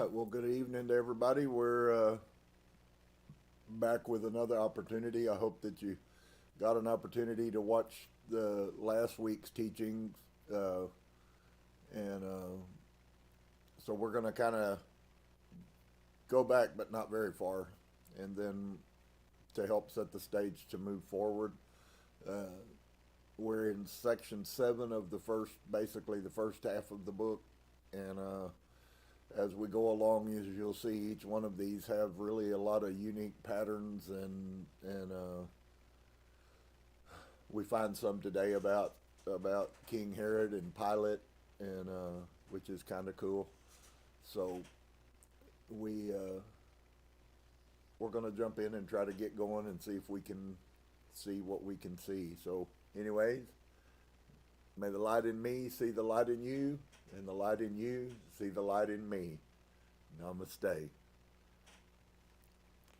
right. Well, good evening to everybody. We're back with another opportunity. I hope that you got an opportunity to watch the last week's teachings. And so we're going to kind of go back, but not very far. And then to help set the stage to move forward, we're in section 7 of basically the first half of the book. And as we go along, as you'll see, each one of these have really a lot of unique patterns, and we find some today about King Herod and Pilate, and which is kind of cool. So we're going to jump in and try to get going and see if we can see what we can see. So, anyways, may the light in me see the light in you, and the light in you see the light in me. Namaste.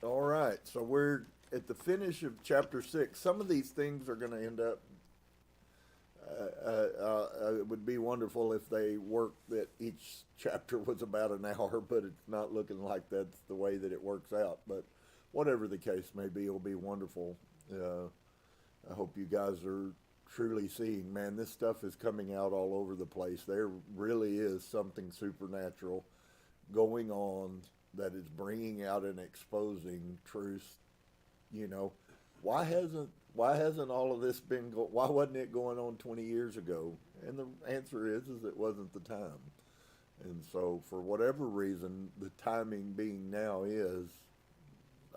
All right, so we're at the finish of chapter 6. Some of these things are going to end up, it would be wonderful if they worked that each chapter was about an hour, but it's not looking like that's the way that it works out. But whatever the case may be, it'll be wonderful. I hope you guys are truly seeing, man, this stuff is coming out all over the place. There really is something supernatural going on that is bringing out and exposing truths. You know, why hasn't all of this been why wasn't it going on 20 years ago? And the answer is it wasn't the time. And so for whatever reason, the timing being now is,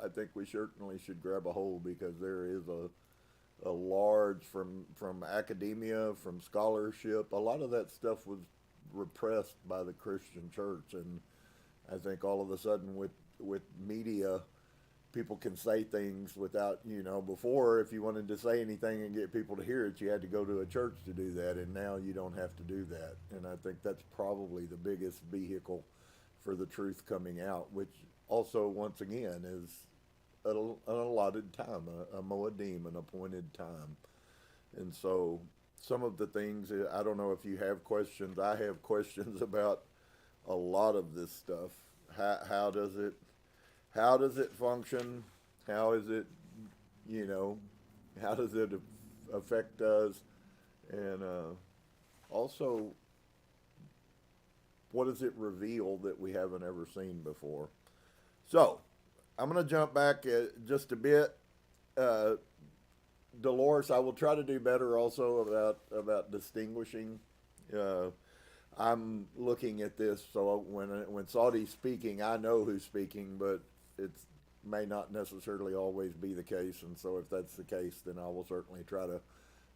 I think we certainly should grab a hold, because there is a large, from academia, from scholarship, a lot of that stuff was repressed by the Christian church. And I think all of a sudden with media, people can say things without, before, if you wanted to say anything and get people to hear it, you had to go to a church to do that, and now you don't have to do that. And I think that's probably the biggest vehicle for the truth coming out, which also, once again, is an allotted time, a moedim, an appointed time. And so some of the things, I don't know if you have questions. I have questions about a lot of this stuff. How does it function? How is it, how does it affect us? And also, what does it reveal that we haven't ever seen before? So, I'm going to jump back just a bit. Dolores, I will try to do better also about distinguishing. I'm looking at this, so when Saudi's speaking, I know who's speaking, but it may not necessarily always be the case. And so if that's the case, then I will certainly try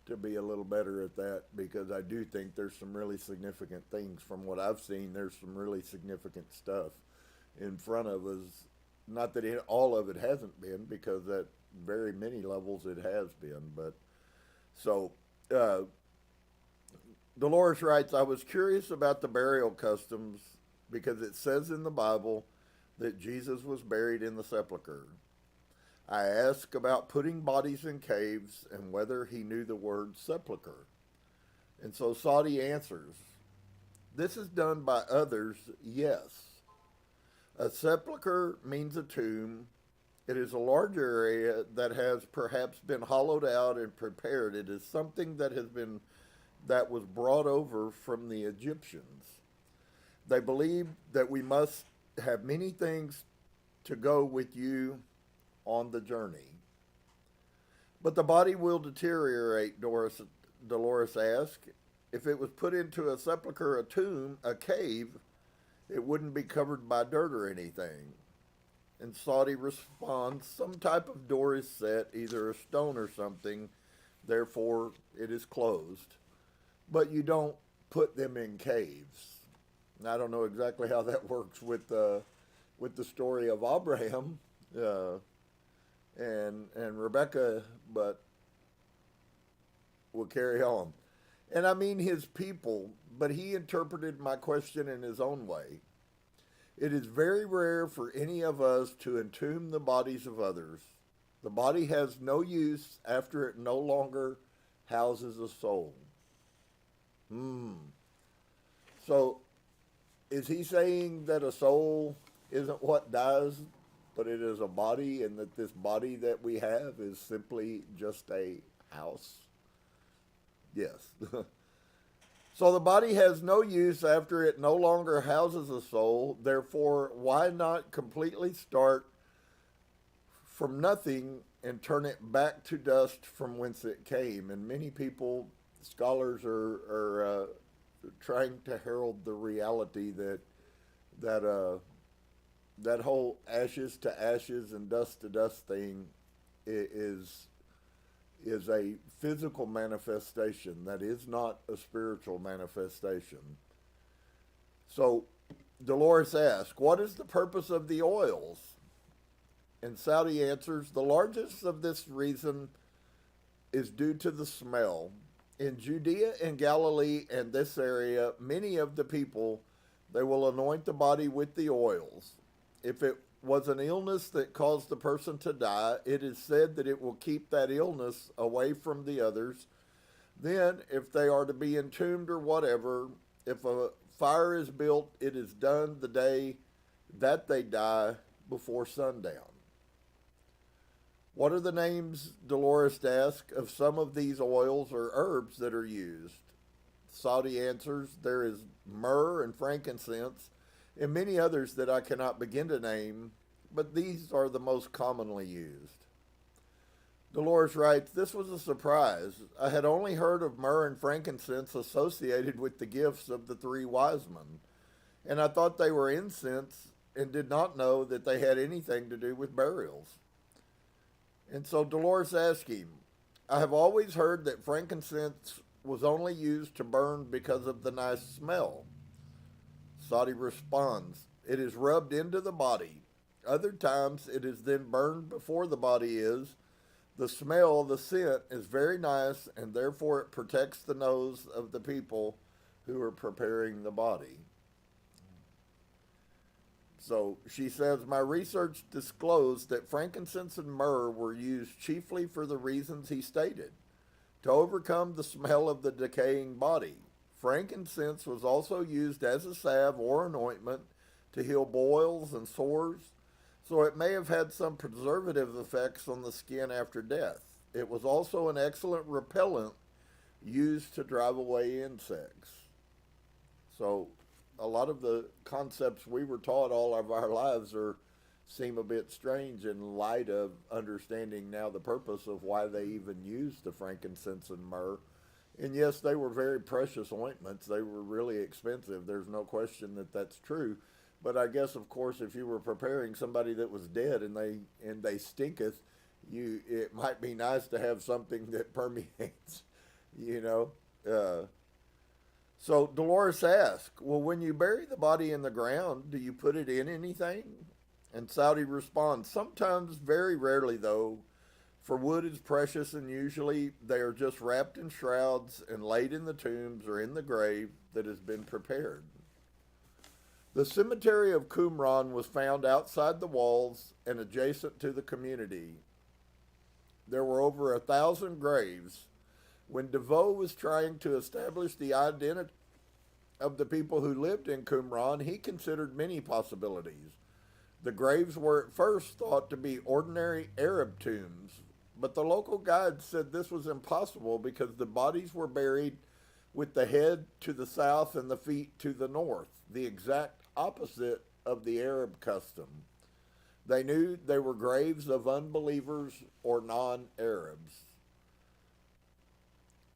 to be a little better at that, because I do think there's some really significant things. From what I've seen, there's some really significant stuff in front of us. Not that all of it hasn't been, because at very many levels it has been. But so Dolores writes, I was curious about the burial customs because it says in the Bible that Jesus was buried in the sepulcher. I asked about putting bodies in caves and whether he knew the word sepulcher. And so Saudi answers, this is done by others, yes. A sepulcher means a tomb. It is a large area that has perhaps been hollowed out and prepared. It is something that was brought over from the Egyptians. They believe that we must have many things to go with you on the journey. But the body will deteriorate, Dolores asked. If it was put into a sepulcher, a tomb, a cave, it wouldn't be covered by dirt or anything. And Saudi responds, some type of door is set, either a stone or something, therefore it is closed. But you don't put them in caves. And I don't know exactly how that works with the story of Abraham and Rebecca, but we'll carry on. And I mean his people, but he interpreted my question in his own way. It is very rare for any of us to entomb the bodies of others. The body has no use after it no longer houses a soul. So is he saying that a soul isn't what dies, but it is a body, and that this body that we have is simply just a house? Yes. So the body has no use after it no longer houses a soul. Therefore, why not completely start from nothing and turn it back to dust from whence it came? And many people, scholars, are trying to herald the reality that that whole ashes to ashes and dust to dust thing is a physical manifestation. That is not a spiritual manifestation. So Dolores asks, what is the purpose of the oils? And Saudi answers, the largest of this reason is due to the smell. In Judea and Galilee and this area, many of the people, they will anoint the body with the oils. If it was an illness that caused the person to die, it is said that it will keep that illness away from the others. Then, if they are to be entombed or whatever, if a fire is built, it is done the day that they die before sundown. What are the names, Dolores asks, of some of these oils or herbs that are used? Saudi answers, there is myrrh and frankincense, and many others that I cannot begin to name, but these are the most commonly used. Dolores writes, this was a surprise. I had only heard of myrrh and frankincense associated with the gifts of the three wise men, and I thought they were incense and did not know that they had anything to do with burials. And so Dolores asked him, I have always heard that frankincense was only used to burn because of the nice smell. Saudi responds, it is rubbed into the body. Other times it is then burned before the body is. The smell, the scent, is very nice, and therefore it protects the nose of the people who are preparing the body. So she says, my research disclosed that frankincense and myrrh were used chiefly for the reasons he stated, to overcome the smell of the decaying body. Frankincense was also used as a salve or an ointment to heal boils and sores, so it may have had some preservative effects on the skin after death. It was also an excellent repellent used to drive away insects. So a lot of the concepts we were taught all of our lives seem a bit strange in light of understanding now the purpose of why they even used the frankincense and myrrh. And yes, they were very precious ointments. They were really expensive. There's no question that that's true. But I guess, of course, if you were preparing somebody that was dead and they stinketh, it might be nice to have something that permeates, you know. So Dolores asked, well, when you bury the body in the ground, do you put it in anything? And Saudi responds, sometimes, very rarely though, for wood is precious and usually they are just wrapped in shrouds and laid in the tombs or in the grave that has been prepared. The cemetery of Qumran was found outside the walls and adjacent to the community. There were over 1,000 graves. When DeVoe was trying to establish the identity of the people who lived in Qumran, he considered many possibilities. The graves were at first thought to be ordinary Arab tombs, but the local guides said this was impossible because the bodies were buried with the head to the south and the feet to the north, the exact opposite of the Arab custom. They knew they were graves of unbelievers or non-Arabs.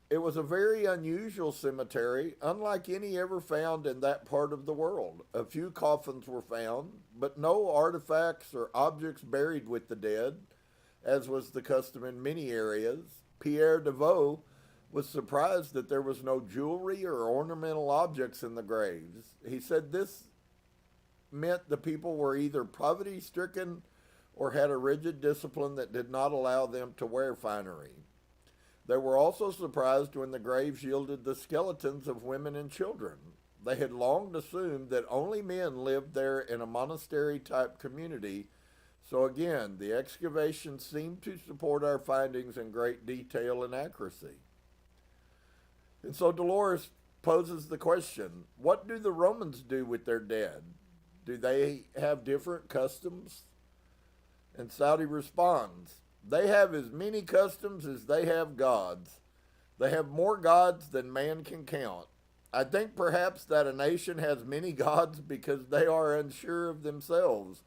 It was a very unusual cemetery, unlike any ever found in that part of the world. A few coffins were found, but no artifacts or objects buried with the dead, as was the custom in many areas. Pierre DeVoe was surprised that there was no jewelry or ornamental objects in the graves. He said this meant the people were either poverty-stricken or had a rigid discipline that did not allow them to wear finery. They were also surprised when the graves yielded the skeletons of women and children. They had long assumed that only men lived there in a monastery-type community, so again, the excavation seemed to support our findings in great detail and accuracy. And so Dolores poses the question, what do the Romans do with their dead? Do they have different customs? And Saudi responds, they have as many customs as they have gods. They have more gods than man can count. I think perhaps that a nation has many gods because they are unsure of themselves,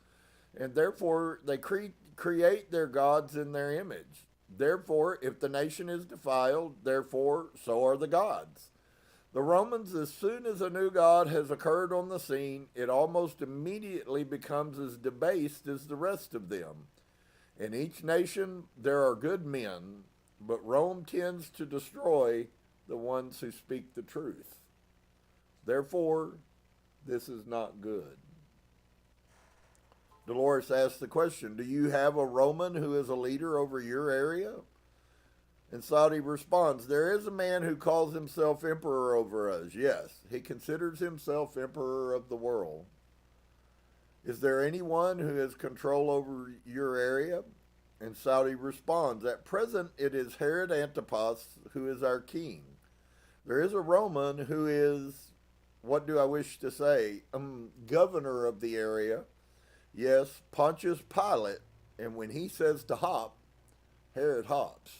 and therefore they create their gods in their image. Therefore, if the nation is defiled, therefore so are the gods. The Romans, as soon as a new god has occurred on the scene, it almost immediately becomes as debased as the rest of them. In each nation there are good men, but Rome tends to destroy the ones who speak the truth. Therefore, this is not good. Dolores asks the question, do you have a Roman who is a leader over your area? And Saudi responds, there is a man who calls himself emperor over us. Yes, he considers himself emperor of the world. Is there anyone who has control over your area? And Saudi responds, at present it is Herod Antipas who is our king. There is a Roman who is, what do I wish to say, governor of the area. Yes, Pontius Pilate. And when he says to hop, Herod hops.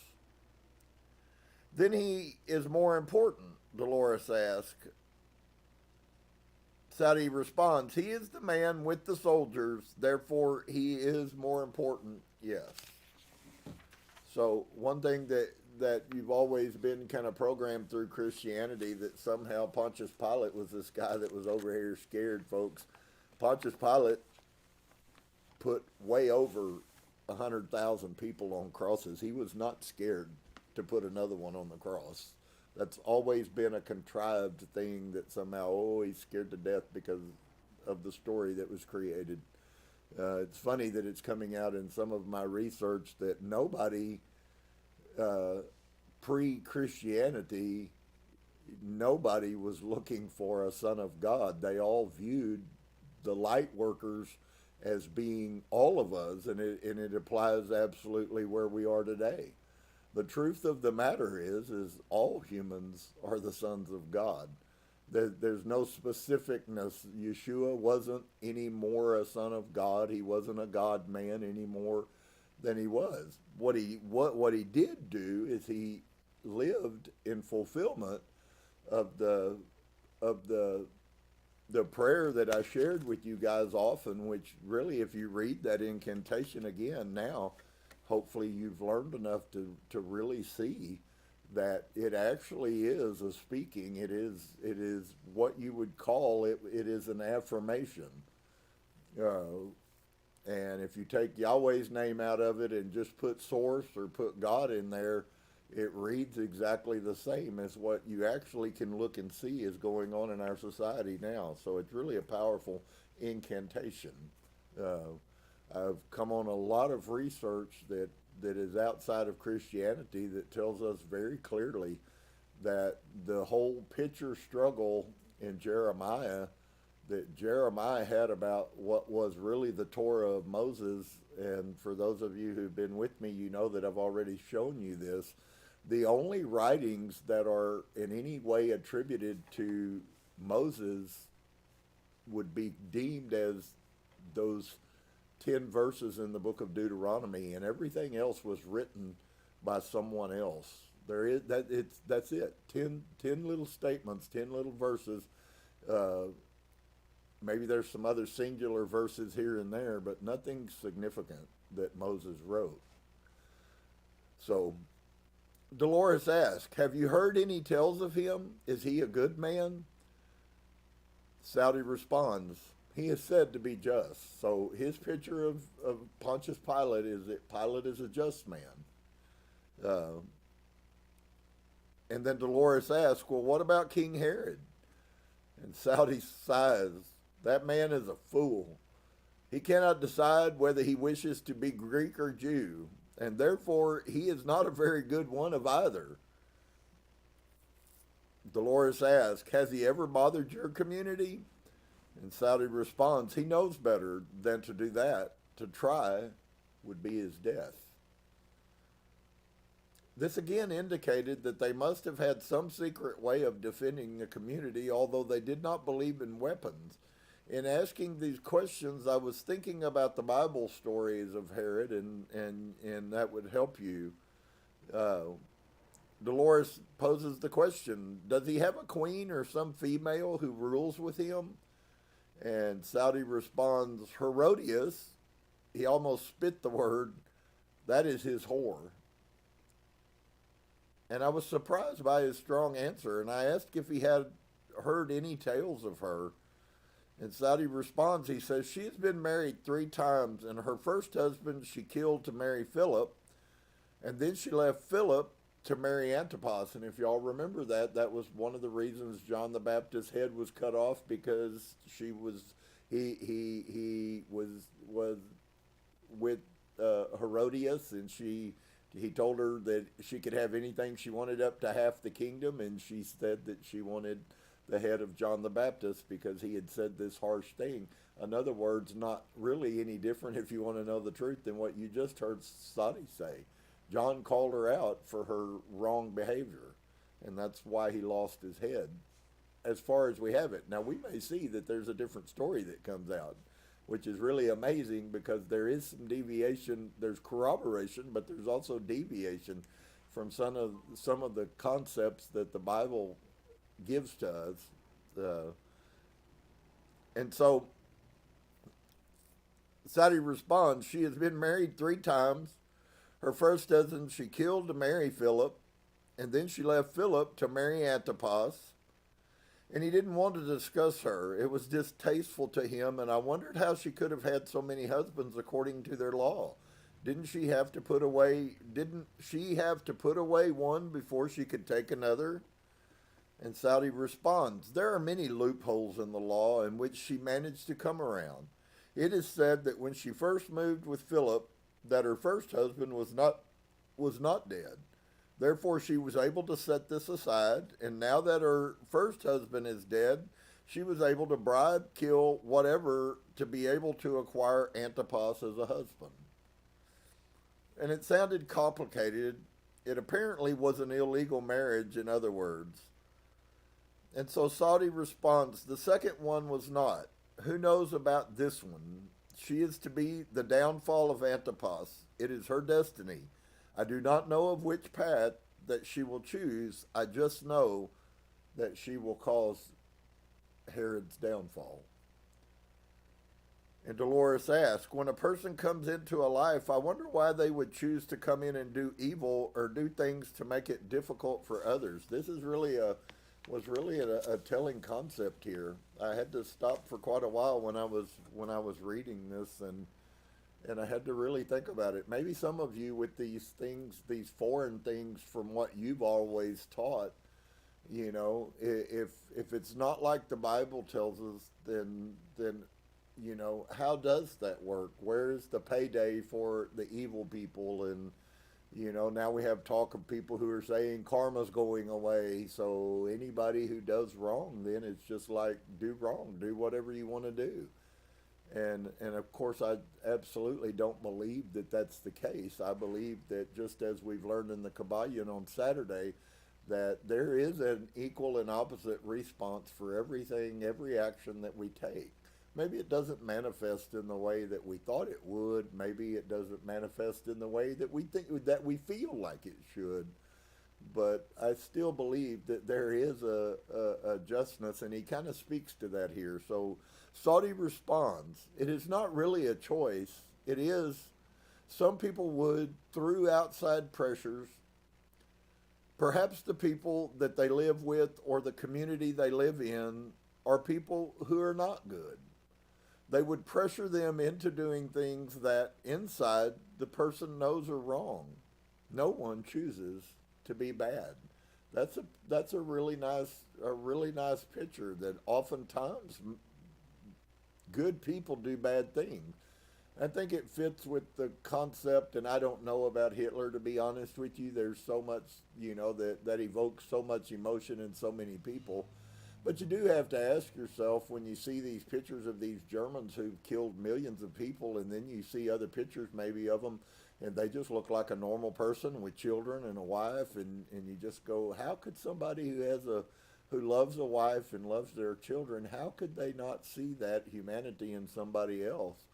Then he is more important, Dolores asks. Saudi responds, he is the man with the soldiers, therefore he is more important, yes. So one thing that you've always been kind of programmed through Christianity, that somehow Pontius Pilate was this guy that was over here scared, folks. Pontius Pilate put way over 100,000 people on crosses. He was not scared to put another one on the cross. That's always been a contrived thing that somehow, oh, he's scared to death because of the story that was created. It's funny that it's coming out in some of my research that nobody, pre-Christianity, nobody was looking for a son of God. They all viewed the light workers as being all of us, and it applies absolutely where we are today. The truth of the matter is all humans are the sons of God. There's no specificness. Yeshua wasn't any more a son of God. He wasn't a God man any more than he was. What he did do is he lived in fulfillment of the prayer that I shared with you guys often, which really, if you read that incantation again now, hopefully you've learned enough to really see that it actually is a speaking. It is what you would call it. It is an affirmation. And if you take Yahweh's name out of it and just put source or put God in there, it reads exactly the same as what you actually can look and see is going on in our society now. So it's really a powerful incantation. I've come on a lot of research that is outside of Christianity that tells us very clearly that the whole picture struggle in Jeremiah, that Jeremiah had about what was really the Torah of Moses, and for those of you who've been with me, you know that I've already shown you this. The only writings that are in any way attributed to Moses would be deemed as those 10 verses in the book of Deuteronomy, and everything else was written by someone else. That's it. 10 little statements, 10 little verses. Maybe there's some other singular verses here and there, but nothing significant that Moses wrote. So Dolores asked, have you heard any tales of him? Is he a good man? Saudi responds, he is said to be just. So his picture of Pontius Pilate is that Pilate is a just man. And then Dolores asks, well, what about King Herod? And Saudi sighs, that man is a fool. He cannot decide whether he wishes to be Greek or Jew, and therefore he is not a very good one of either. Dolores asks, has he ever bothered your community? And Saudi responds, he knows better than to do that. To try would be his death. This again indicated that they must have had some secret way of defending the community, although they did not believe in weapons. In asking these questions, I was thinking about the Bible stories of Herod, and that would help you. Dolores poses the question, does he have a queen or some female who rules with him? And Saudi responds, Herodias, he almost spit the word, that is his whore. And I was surprised by his strong answer, and I asked if he had heard any tales of her. And Saudi responds, he says, she has been married 3 times, and her first husband she killed to marry Philip, and then she left Philip to marry Antipas. And if y'all remember that, that was one of the reasons John the Baptist's head was cut off, because he was with Herodias, and he told her that she could have anything she wanted up to half the kingdom, and she said that she wanted the head of John the Baptist because he had said this harsh thing. In other words, not really any different, if you want to know the truth, than what you just heard Saudi say. John called her out for her wrong behavior, and that's why he lost his head, as far as we have it. Now, we may see that there's a different story that comes out, which is really amazing, because there is some deviation. There's corroboration, but there's also deviation from some of the concepts that the Bible gives to us. And so Saudi responds, she has been married 3 times. Her first husband she killed to marry Philip, and then she left Philip to marry Antipas. And he didn't want to discuss her. It was distasteful to him, and I wondered how she could have had so many husbands according to their law. Didn't she have to put away one before she could take another? And Saudi responds, there are many loopholes in the law in which she managed to come around. It is said that when she first moved with Philip, that her first husband was not dead. Therefore, she was able to set this aside, and now that her first husband is dead, she was able to bribe, kill, whatever, to be able to acquire Antipas as a husband. And it sounded complicated. It apparently was an illegal marriage, in other words. And so Saudi responds, the second one was not. Who knows about this one? She is to be the downfall of Antipas. It is her destiny. I do not know of which path that she will choose. I just know that she will cause Herod's downfall. And Dolores asks, when a person comes into a life, I wonder why they would choose to come in and do evil or do things to make it difficult for others. This is was really a telling concept here. I had to stop for quite a while when I was reading this, and I had to really think about it. Maybe some of you with these things, these foreign things from what you've always taught, you know, if it's not like the Bible tells us, then you know, how does that work? Where's the payday for the evil people? And you know, now we have talk of people who are saying karma's going away, so anybody who does wrong, then it's just like, do wrong, do whatever you want to do. And of course, I absolutely don't believe that that's the case. I believe that, just as we've learned in the Kabbalah on Saturday, that there is an equal and opposite response for everything, every action that we take. Maybe it doesn't manifest in the way that we thought it would. Maybe it doesn't manifest in the way that we think, that we feel like it should. But I still believe that there is a justness, and he kind of speaks to that here. So Saudi responds, it is not really a choice. It is, some people would, through outside pressures, perhaps the people that they live with or the community they live in are people who are not good. They would pressure them into doing things that inside the person knows are wrong. No one chooses to be bad. That's a really nice picture, that oftentimes good people do bad things. I think it fits with the concept, and I don't know about Hitler, to be honest with you. There's so much, you know, that evokes so much emotion in so many people. But you do have to ask yourself, when you see these pictures of these Germans who've killed millions of people, and then you see other pictures maybe of them and they just look like a normal person with children and a wife, and you just go, how could somebody who loves a wife and loves their children, how could they not see that humanity in somebody else?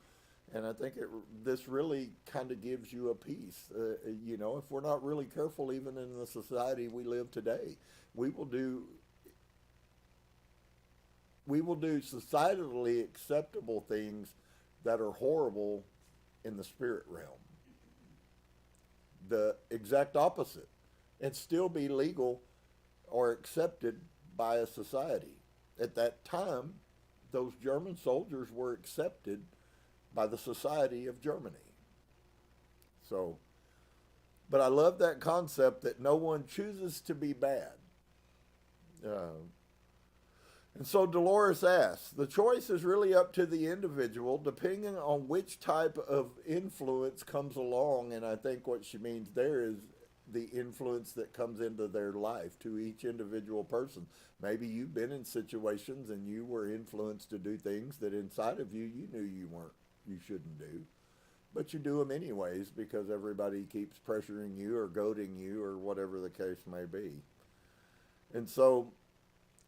And I think this really kind of gives you a peace. If we're not really careful, even in the society we live today, we will do societally acceptable things that are horrible in the spirit realm. The exact opposite, and still be legal or accepted by a society. At that time, those German soldiers were accepted by the society of Germany. So, but I love that concept that no one chooses to be bad. And so Dolores asks, the choice is really up to the individual, depending on which type of influence comes along. And I think what she means there is the influence that comes into their life to each individual person. Maybe you've been in situations and you were influenced to do things that inside of you knew you shouldn't do, but you do them anyways because everybody keeps pressuring you or goading you or whatever the case may be.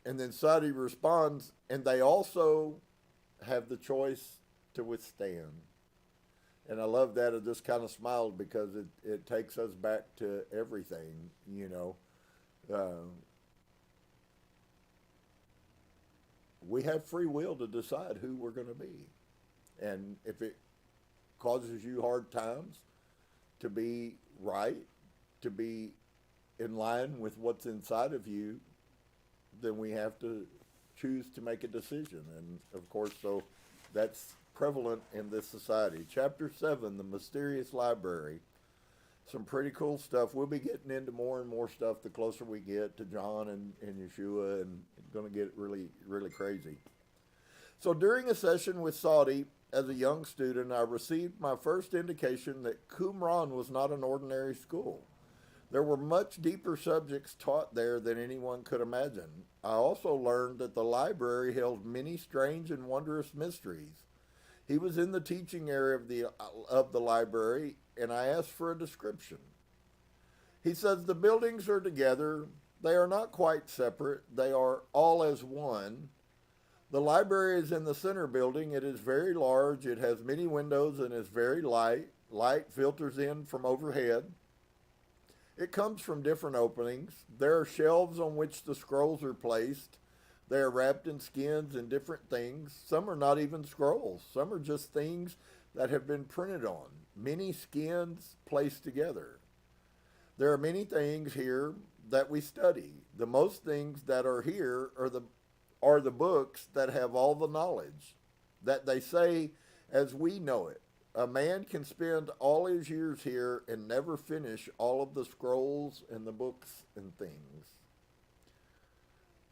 And then Sadie responds, and they also have the choice to withstand. And I love that. I just kind of smiled because it takes us back to everything, we have free will to decide who we're going to be. And if it causes you hard times, to be right, to be in line with what's inside of you, then we have to choose to make a decision. And of course, so that's prevalent in this society. Chapter 7, The Mysterious Library. Some pretty cool stuff. We'll be getting into more and more stuff the closer we get to John and Yeshua, and it's going to get really, really crazy. So during a session with Saudi, as a young student, I received my first indication that Qumran was not an ordinary school. There were much deeper subjects taught there than anyone could imagine. I also learned that the library held many strange and wondrous mysteries. He was in the teaching area of the library, and I asked for a description. He says the buildings are together. They are not quite separate. They are all as one. The library is in the center building. It is very large. It has many windows and is very light. Light filters in from overhead. It comes from different openings. There are shelves on which the scrolls are placed. They are wrapped in skins and different things. Some are not even scrolls. Some are just things that have been printed on. Many skins placed together. There are many things here that we study. The most things that are here are the books that have all the knowledge, that they say as we know it. A man can spend all his years here and never finish all of the scrolls and the books and things.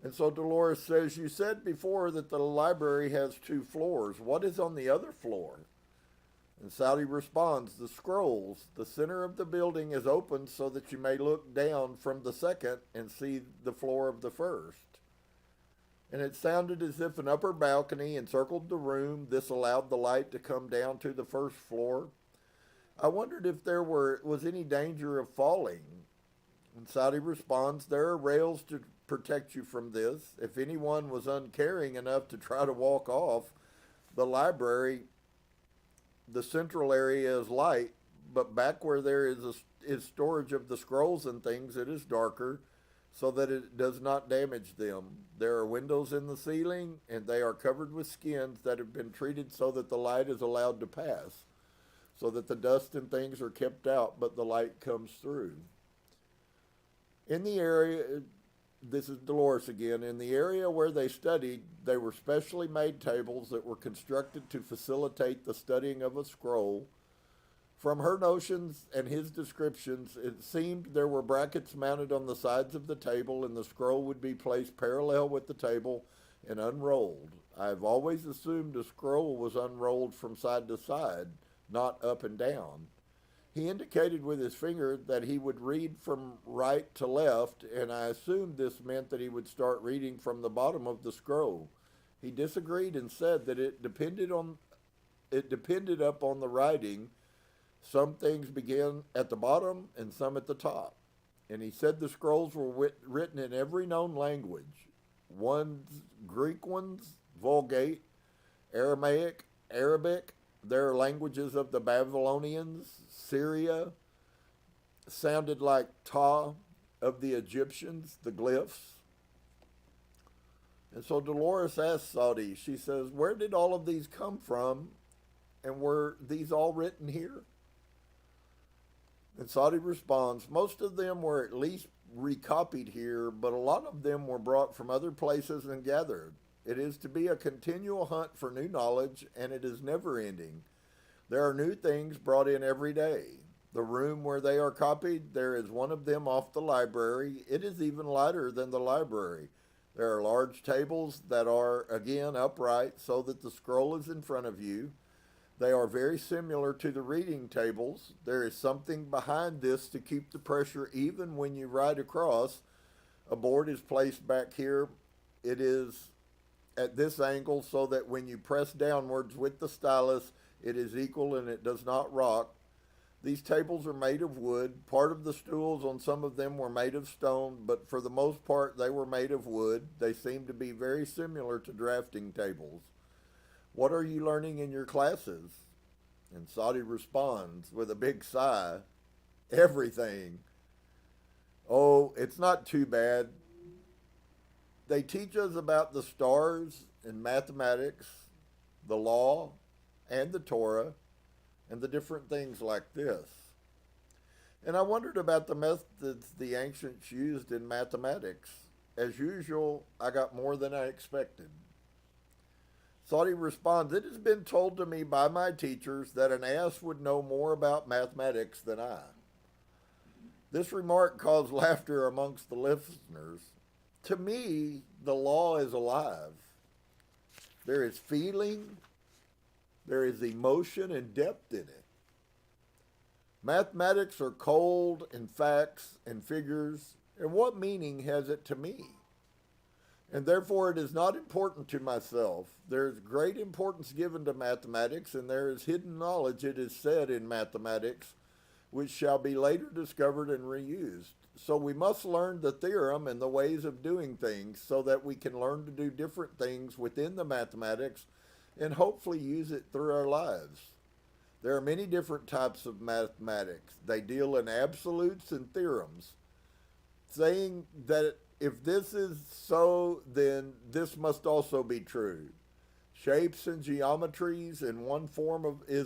And so Dolores says, you said before that the library has 2 floors. What is on the other floor? And Saudi responds, the scrolls. The center of the building is open so that you may look down from the second and see the floor of the first. And it sounded as if an upper balcony encircled the room. This allowed the light to come down to the first floor. I wondered if there was any danger of falling. And Saudi responds, there are rails to protect you from this. If anyone was uncaring enough to try to walk off, the library, the central area is light, but back where there is storage of the scrolls and things, it is darker, so that it does not damage them. There are windows in the ceiling, and they are covered with skins that have been treated so that the light is allowed to pass, so that the dust and things are kept out, but the light comes through. In the area, this is Dolores again, in the area where they studied, they were specially made tables that were constructed to facilitate the studying of a scroll. From her notions and his descriptions, it seemed there were brackets mounted on the sides of the table, and the scroll would be placed parallel with the table and unrolled. I have always assumed a scroll was unrolled from side to side, not up and down. He indicated with his finger that he would read from right to left, and I assumed this meant that he would start reading from the bottom of the scroll. He disagreed and said that it depended upon the writing. Some things begin at the bottom and some at the top. And he said the scrolls were written in every known language. One's Greek ones, Vulgate, Aramaic, Arabic. There are languages of the Babylonians, Syria, sounded like Ta of the Egyptians, the glyphs. And so Dolores asked Saudi, she says, where did all of these come from? And were these all written here? And Saudi responds, most of them were at least recopied here, but a lot of them were brought from other places and gathered. It is to be a continual hunt for new knowledge, and it is never ending. There are new things brought in every day. The room where they are copied, there is one of them off the library. It is even lighter than the library. There are large tables that are, again, upright so that the scroll is in front of you. They are very similar to the reading tables. There is something behind this to keep the pressure even when you write across. A board is placed back here. It is at this angle so that when you press downwards with the stylus, it is equal and it does not rock. These tables are made of wood. Part of the stools on some of them were made of stone, but for the most part they were made of wood. They seem to be very similar to drafting tables. What are you learning in your classes? And Saudi responds with a big sigh, everything. Oh, it's not too bad. They teach us about the stars and mathematics, the law, and the Torah, and the different things like this. And I wondered about the methods the ancients used in mathematics. As usual, I got more than I expected. Saudi responds, it has been told to me by my teachers that an ass would know more about mathematics than I. This remark caused laughter amongst the listeners. To me, the law is alive. There is feeling, there is emotion and depth in it. Mathematics are cold and facts and figures, and what meaning has it to me? And therefore it is not important to myself. There is great importance given to mathematics, and there is hidden knowledge, it is said, in mathematics, which shall be later discovered and reused. So we must learn the theorem and the ways of doing things so that we can learn to do different things within the mathematics and hopefully use it through our lives. There are many different types of mathematics. They deal in absolutes and theorems, saying that if this is so, then this must also be true. Shapes and geometries is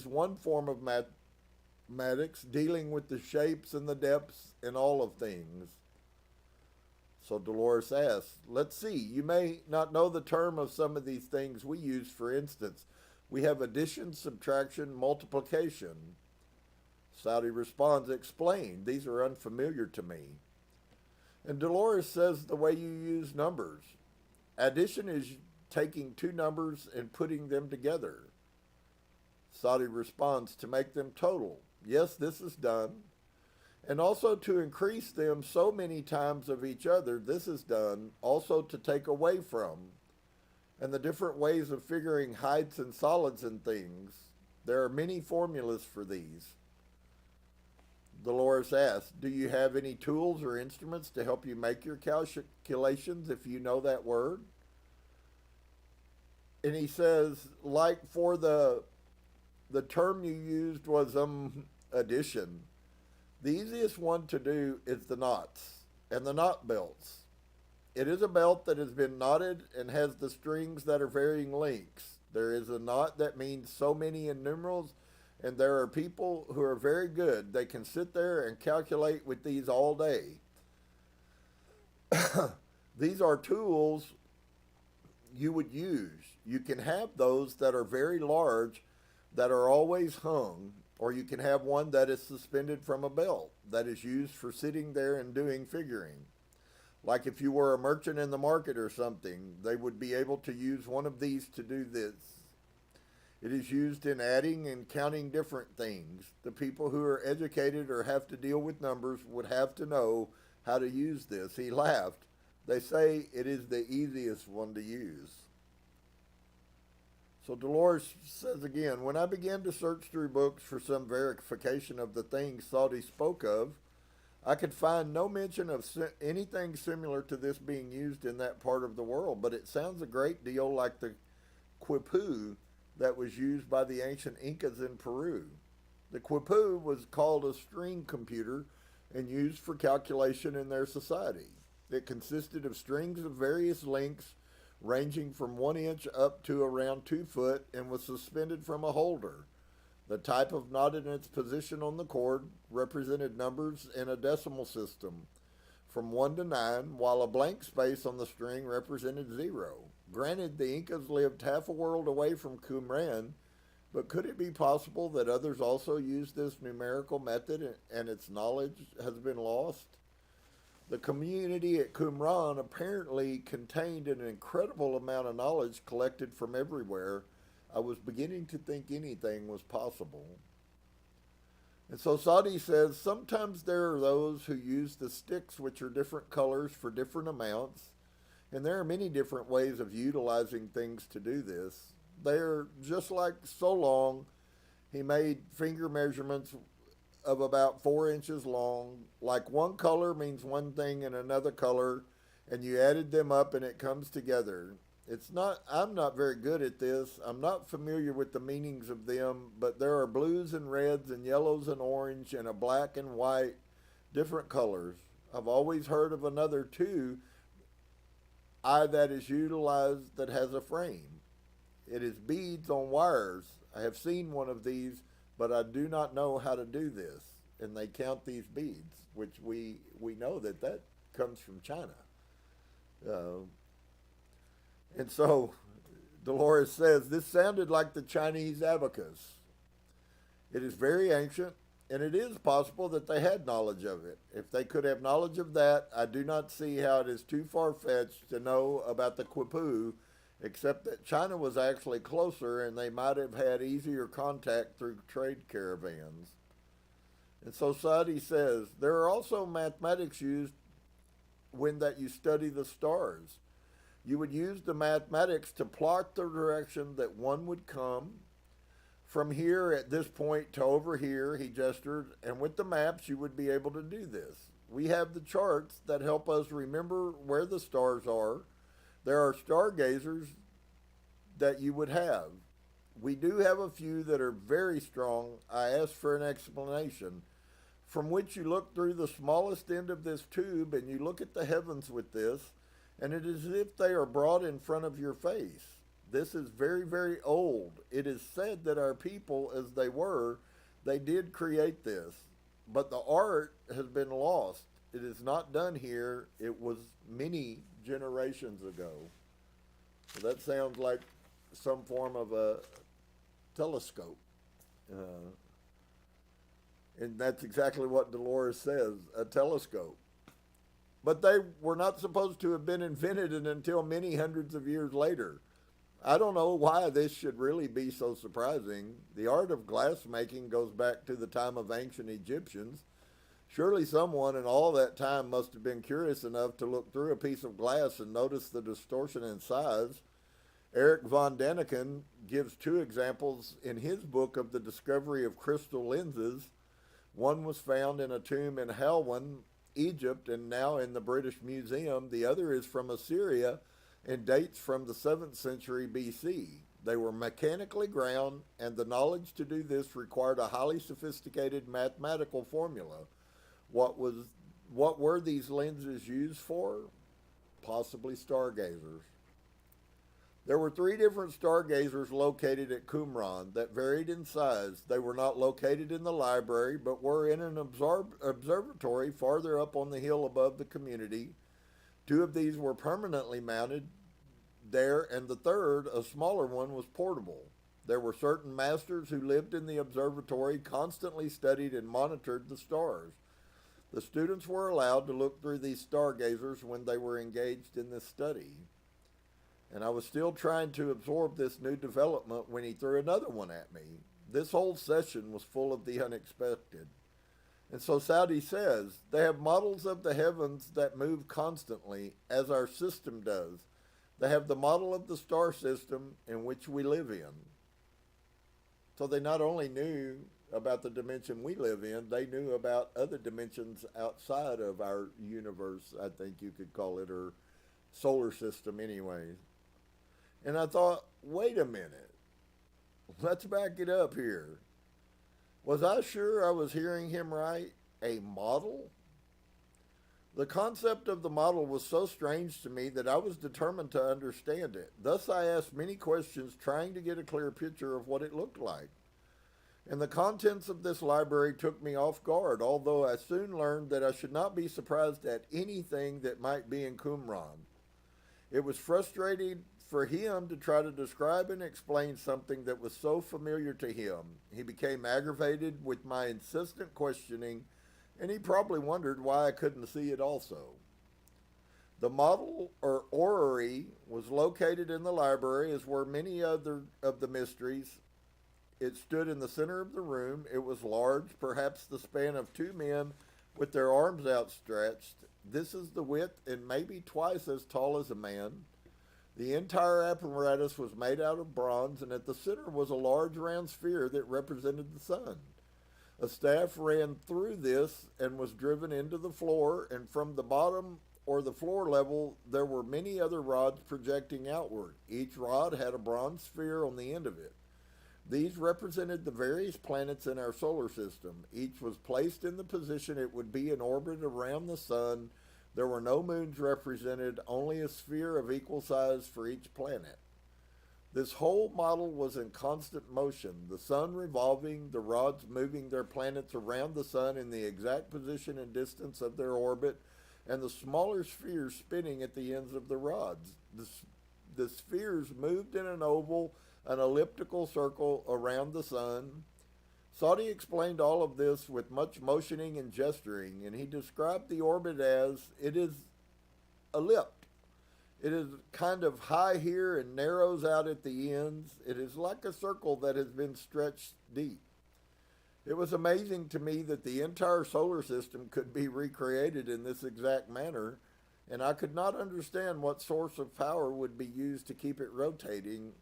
one form of mathematics, dealing with the shapes and the depths in all of things. So Dolores asks, let's see, you may not know the term of some of these things we use. For instance, we have addition, subtraction, multiplication. Saudi responds, explain, these are unfamiliar to me. And Dolores says the way you use numbers. Addition is taking two numbers and putting them together. Saudi responds, to make them total. Yes, this is done. And also to increase them so many times of each other, this is done. Also to take away from. And the different ways of figuring heights and solids and things. There are many formulas for these. Dolores asks, do you have any tools or instruments to help you make your calculations if you know that word? And he says, like for the term you used was addition. The easiest one to do is the knots and the knot belts. It is a belt that has been knotted and has the strings that are varying lengths. There is a knot that means so many in numerals, and there are people who are very good. They can sit there and calculate with these all day. These are tools you would use. You can have those that are very large, that are always hung, or you can have one that is suspended from a belt that is used for sitting there and doing figuring. Like if you were a merchant in the market or something, they would be able to use one of these to do this. It is used in adding and counting different things. The people who are educated or have to deal with numbers would have to know how to use this. He laughed. They say it is the easiest one to use. So Dolores says again, when I began to search through books for some verification of the things Saudi spoke of, I could find no mention of anything similar to this being used in that part of the world, but it sounds a great deal like the quipu that was used by the ancient Incas in Peru. The quipu was called a string computer and used for calculation in their society. It consisted of strings of various lengths ranging from 1 inch up to around 2 foot and was suspended from a holder. The type of knot in its position on the cord represented numbers in a decimal system from 1 to 9, while a blank space on the string represented 0. Granted, the Incas lived half a world away from Qumran, but could it be possible that others also used this numerical method and its knowledge has been lost? The community at Qumran apparently contained an incredible amount of knowledge collected from everywhere. I was beginning to think anything was possible. And so Sadi says, sometimes there are those who use the sticks, which are different colors for different amounts, and there are many different ways of utilizing things to do this. They're just like so long. He made finger measurements of about 4 inches long. Like one color means one thing and another color, and you added them up and it comes together. I'm not very good at this. I'm not familiar with the meanings of them, but there are blues and reds and yellows and orange and a black and white, different colors. I've always heard of another too, that is utilized that has a frame. It is beads on wires. I have seen one of these, but I do not know how to do this. And they count these beads, which we know that comes from China. And so Dolores says, this sounded like the Chinese abacus. It is very ancient, and it is possible that they had knowledge of it. If they could have knowledge of that, I do not see how it is too far-fetched to know about the quipu, except that China was actually closer and they might have had easier contact through trade caravans. And so Sadi says, there are also mathematics used when that you study the stars. You would use the mathematics to plot the direction that one would come. From here at this point to over here, he gestured, and with the maps you would be able to do this. We have the charts that help us remember where the stars are. There are stargazers that you would have. We do have a few that are very strong. I asked for an explanation. From which you look through the smallest end of this tube and you look at the heavens with this, and it is as if they are brought in front of your face. This is very, very old. It is said that our people, as they did create this, but the art has been lost. It is not done here. It was many generations ago. So that sounds like some form of a telescope. And that's exactly what Dolores says, a telescope. But they were not supposed to have been invented until many hundreds of years later. I don't know why this should really be so surprising. The art of glass making goes back to the time of ancient Egyptians. Surely someone in all that time must have been curious enough to look through a piece of glass and notice the distortion in size. Erich von Daniken gives 2 examples in his book of the discovery of crystal lenses. One was found in a tomb in Helwan, Egypt, and now in the British Museum. The other is from Assyria and dates from the 7th century BC. They were mechanically ground, and the knowledge to do this required a highly sophisticated mathematical formula. What were these lenses used for? Possibly stargazers. There were 3 different stargazers located at Qumran that varied in size. They were not located in the library, but were in an observatory farther up on the hill above the community. 2 of these were permanently mounted there, and the third, a smaller one, was portable. There were certain masters who lived in the observatory, constantly studied and monitored the stars. The students were allowed to look through these stargazers when they were engaged in this study. And I was still trying to absorb this new development when he threw another one at me. This whole session was full of the unexpected. And so Saudi says, they have models of the heavens that move constantly, as our system does. They have the model of the star system in which we live in. So they not only knew about the dimension we live in, they knew about other dimensions outside of our universe, I think you could call it, or solar system anyway. And I thought, wait a minute, let's back it up here. Was I sure I was hearing him right? A model? The concept of the model was so strange to me that I was determined to understand it. Thus I asked many questions trying to get a clear picture of what it looked like. And the contents of this library took me off guard, although I soon learned that I should not be surprised at anything that might be in Qumran. It was frustrating for him to try to describe and explain something that was so familiar to him. He became aggravated with my insistent questioning, and he probably wondered why I couldn't see it also. The model, or orrery, was located in the library, as were many other of the mysteries. It stood in the center of the room. It was large, perhaps the span of two men with their arms outstretched. This is the width, and maybe twice as tall as a man. The entire apparatus was made out of bronze, and at the center was a large round sphere that represented the sun. A staff ran through this and was driven into the floor, and from the bottom or the floor level there were many other rods projecting outward. Each rod had a bronze sphere on the end of it. These represented the various planets in our solar system. Each was placed in the position it would be in orbit around the sun. There were no moons represented, only a sphere of equal size for each planet. This whole model was in constant motion, the sun revolving, the rods moving their planets around the sun in the exact position and distance of their orbit, and the smaller spheres spinning at the ends of the rods. The spheres moved in an oval, an elliptical circle around the sun. Saudi explained all of this with much motioning and gesturing, and he described the orbit as, it is elliptic. It is kind of high here and narrows out at the ends. It is like a circle that has been stretched deep. It was amazing to me that the entire solar system could be recreated in this exact manner, and I could not understand what source of power would be used to keep it rotating.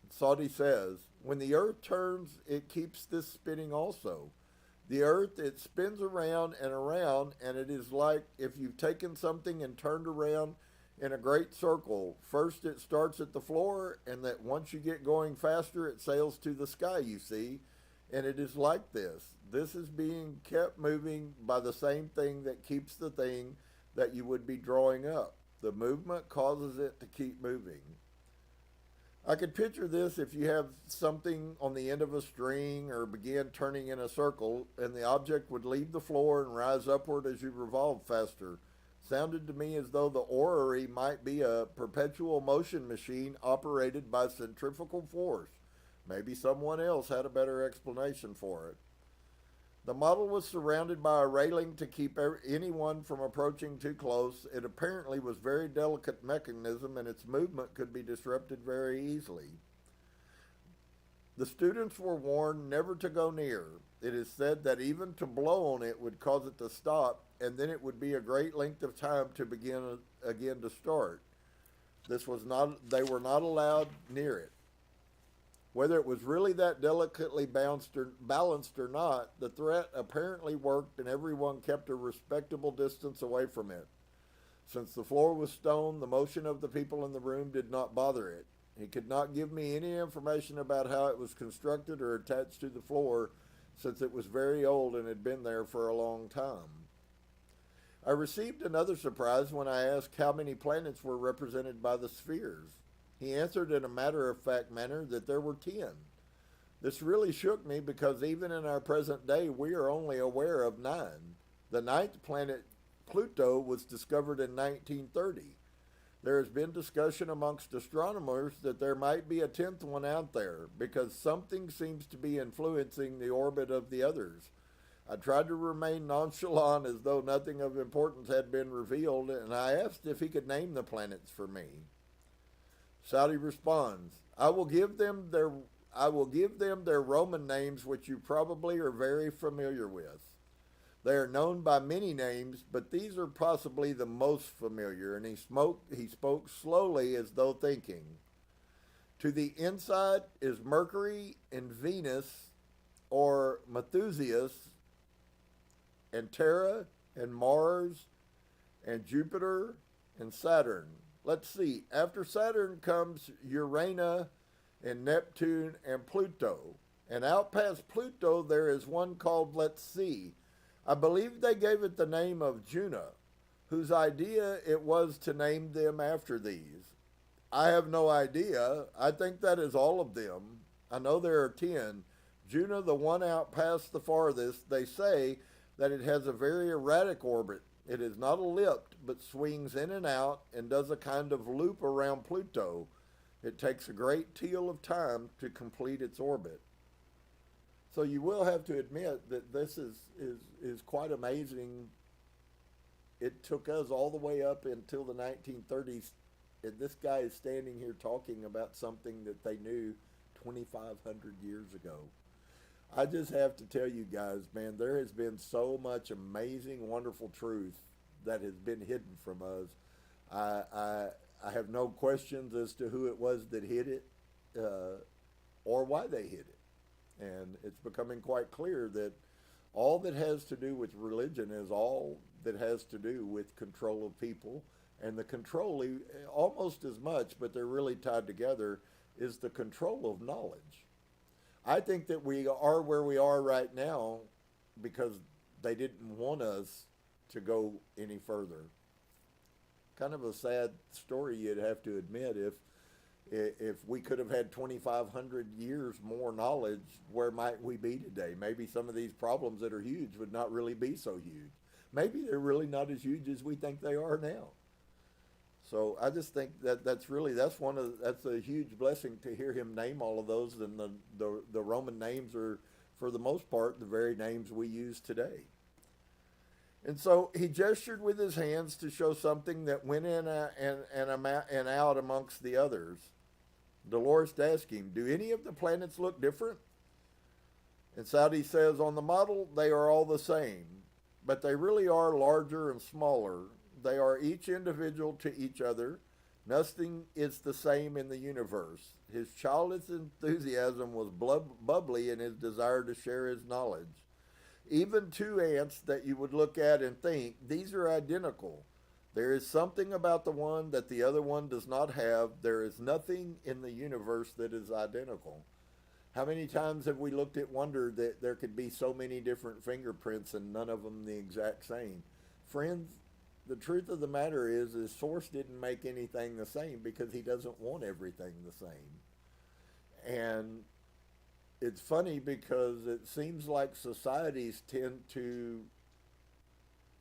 Saudi says, when the earth turns, it keeps this spinning also. The earth, it spins around, and it is like if you've taken something and turned around in a great circle. First it starts at the floor, and that once you get going faster, it sails to the sky, you see. And it is like this. This is being kept moving by the same thing that keeps the thing that you would be drawing up. The movement causes it to keep moving. I could picture this if you have something on the end of a string or begin turning in a circle, and the object would leave the floor and rise upward as you revolve faster. Sounded to me as though the orrery might be a perpetual motion machine operated by centrifugal force. Maybe someone else had a better explanation for it. The model was surrounded by a railing to keep anyone from approaching too close. It apparently was a very delicate mechanism, and its movement could be disrupted very easily. The students were warned never to go near. It is said that even to blow on it would cause it to stop, and then it would be a great length of time to begin again to start. They were not allowed near it. Whether it was really that delicately balanced or not, the threat apparently worked, and everyone kept a respectable distance away from it. Since the floor was stone, the motion of the people in the room did not bother it. He could not give me any information about how it was constructed or attached to the floor, since it was very old and had been there for a long time. I received another surprise when I asked how many planets were represented by the spheres. He answered in a matter-of-fact manner that there were 10. This really shook me because even in our present day, we are only aware of 9. The 9th planet, Pluto, was discovered in 1930. There has been discussion amongst astronomers that there might be a 10th one out there because something seems to be influencing the orbit of the others. I tried to remain nonchalant as though nothing of importance had been revealed, and I asked if he could name the planets for me. Saudi responds, I will give them their Roman names, which you probably are very familiar with. They are known by many names, but these are possibly the most familiar. And he spoke slowly as though thinking. To the inside is Mercury and Venus, or Methuseus, and Terra, and Mars, and Jupiter, and Saturn. Let's see. After Saturn comes Uranus, and Neptune, and Pluto. And out past Pluto there is one called, let's see, I believe they gave it the name of Juno, whose idea it was to name them after these. I have no idea. I think that is all of them. I know there are 10. Juno, the one out past the farthest, they say that it has a very erratic orbit. It is not elliptic, but swings in and out and does a kind of loop around Pluto. It takes a great deal of time to complete its orbit. So you will have to admit that this is quite amazing. It took us all the way up until the 1930s, and this guy is standing here talking about something that they knew 2,500 years ago. I just have to tell you guys, man, there has been so much amazing, wonderful truth that has been hidden from us. I have no questions as to who it was that hid it or why they hid it. And it's becoming quite clear that all that has to do with religion is all that has to do with control of people. And the control, almost as much, but they're really tied together, is the control of knowledge. I think that we are where we are right now because they didn't want us to go any further. Kind of a sad story, you'd have to admit. If we could have had 2,500 years more knowledge, where might we be today? Maybe some of these problems that are huge would not really be so huge. Maybe they're really not as huge as we think they are now. So I just think that that's a huge blessing to hear him name all of those, and the Roman names are, for the most part, the very names we use today. And so he gestured with his hands to show something that went in and out amongst the others. Dolores asked him, do any of the planets look different? And Saudi says, on the model, they are all the same, but they really are larger and smaller. They are each individual to each other. Nothing is the same in the universe. His childish enthusiasm was bubbly in his desire to share his knowledge. Even two ants that you would look at and think, these are identical. There is something about the one that the other one does not have. There is nothing in the universe that is identical. How many times have we looked at wonder that there could be so many different fingerprints and none of them the exact same? Friends, the truth of the matter is Source didn't make anything the same because he doesn't want everything the same. And it's funny because it seems like societies tend to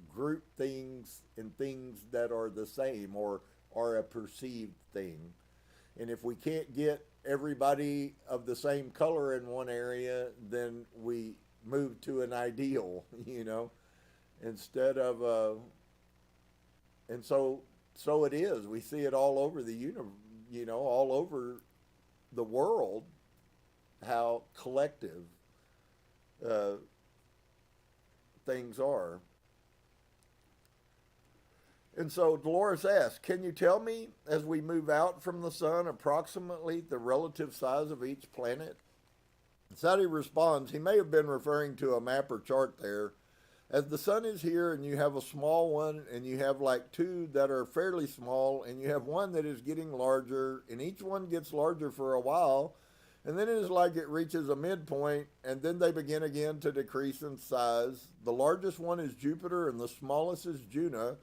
group things in things that are the same or are a perceived thing. And if we can't get everybody of the same color in one area, then we move to an ideal, instead of and so it is. We see it all over all over the world, how collective things are. And so Dolores asked, can you tell me, as we move out from the sun, approximately the relative size of each planet? Saudi responds, he may have been referring to a map or chart there. As the sun is here and you have a small one and you have like two that are fairly small and you have one that is getting larger, and each one gets larger for a while, and then it is like it reaches a midpoint and then they begin again to decrease in size. The largest one is Jupiter and the smallest is Juno,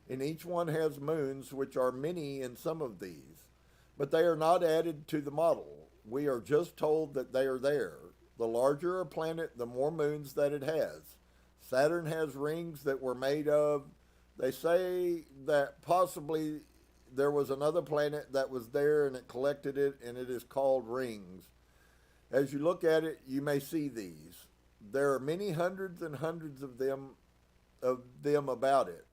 and each one has moons, which are many in some of these, but they are not added to the model. We are just told that they are there. The larger a planet, the more moons that it has. Saturn has rings that were made of, they say that possibly there was another planet that was there and it collected it, and it is called rings. As you look at it, you may see these. There are many hundreds and hundreds of them about it.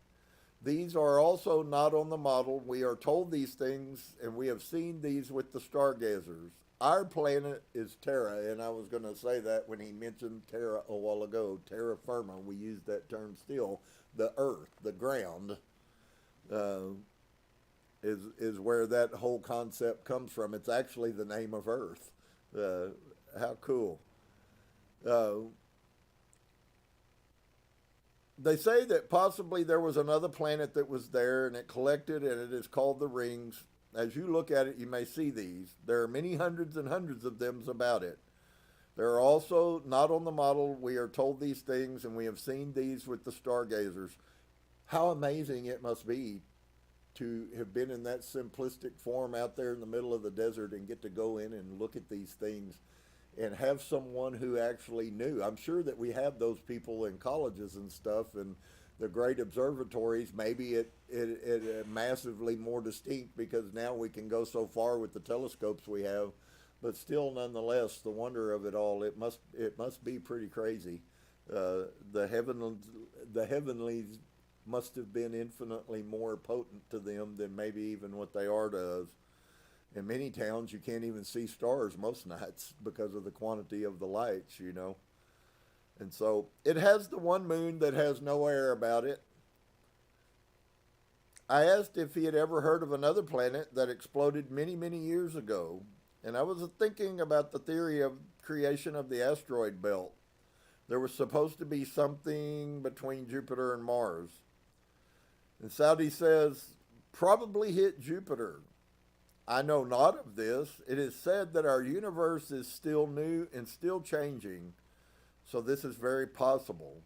These are also not on the model. We are told these things, and we have seen these with the stargazers. our planet is Terra, and I was going to say that when he mentioned Terra a while ago, terra firma, we use that term still. The earth, the ground, uh, is where that whole concept comes from. It's actually the name of Earth. How cool. Uh, they say that possibly there was another planet that was there and it collected, and it is called the rings. As you look at it, you may see these. There are many hundreds and hundreds of them about it. There are also not on the model. We are told these things, and we have seen these with the stargazers. How amazing it must be to have been in that simplistic form out there in the middle of the desert and get to go in and look at these things and have someone who actually knew. I'm sure that we have those people in colleges and stuff and the great observatories. Maybe it massively more distinct because now we can go so far with the telescopes we have, but still, nonetheless, the wonder of it all, it must be pretty crazy. The heavenlies must have been infinitely more potent to them than maybe even what they are to us. In many towns, you can't even see stars most nights because of the quantity of the lights, you know. And so it has the one moon that has no air about it. I asked if he had ever heard of another planet that exploded many, many years ago. And I was thinking about the theory of creation of the asteroid belt. There was supposed to be something between Jupiter and Mars. And Saudi says, probably hit Jupiter. I know not of this. It is said that our universe is still new and still changing, so this is very possible.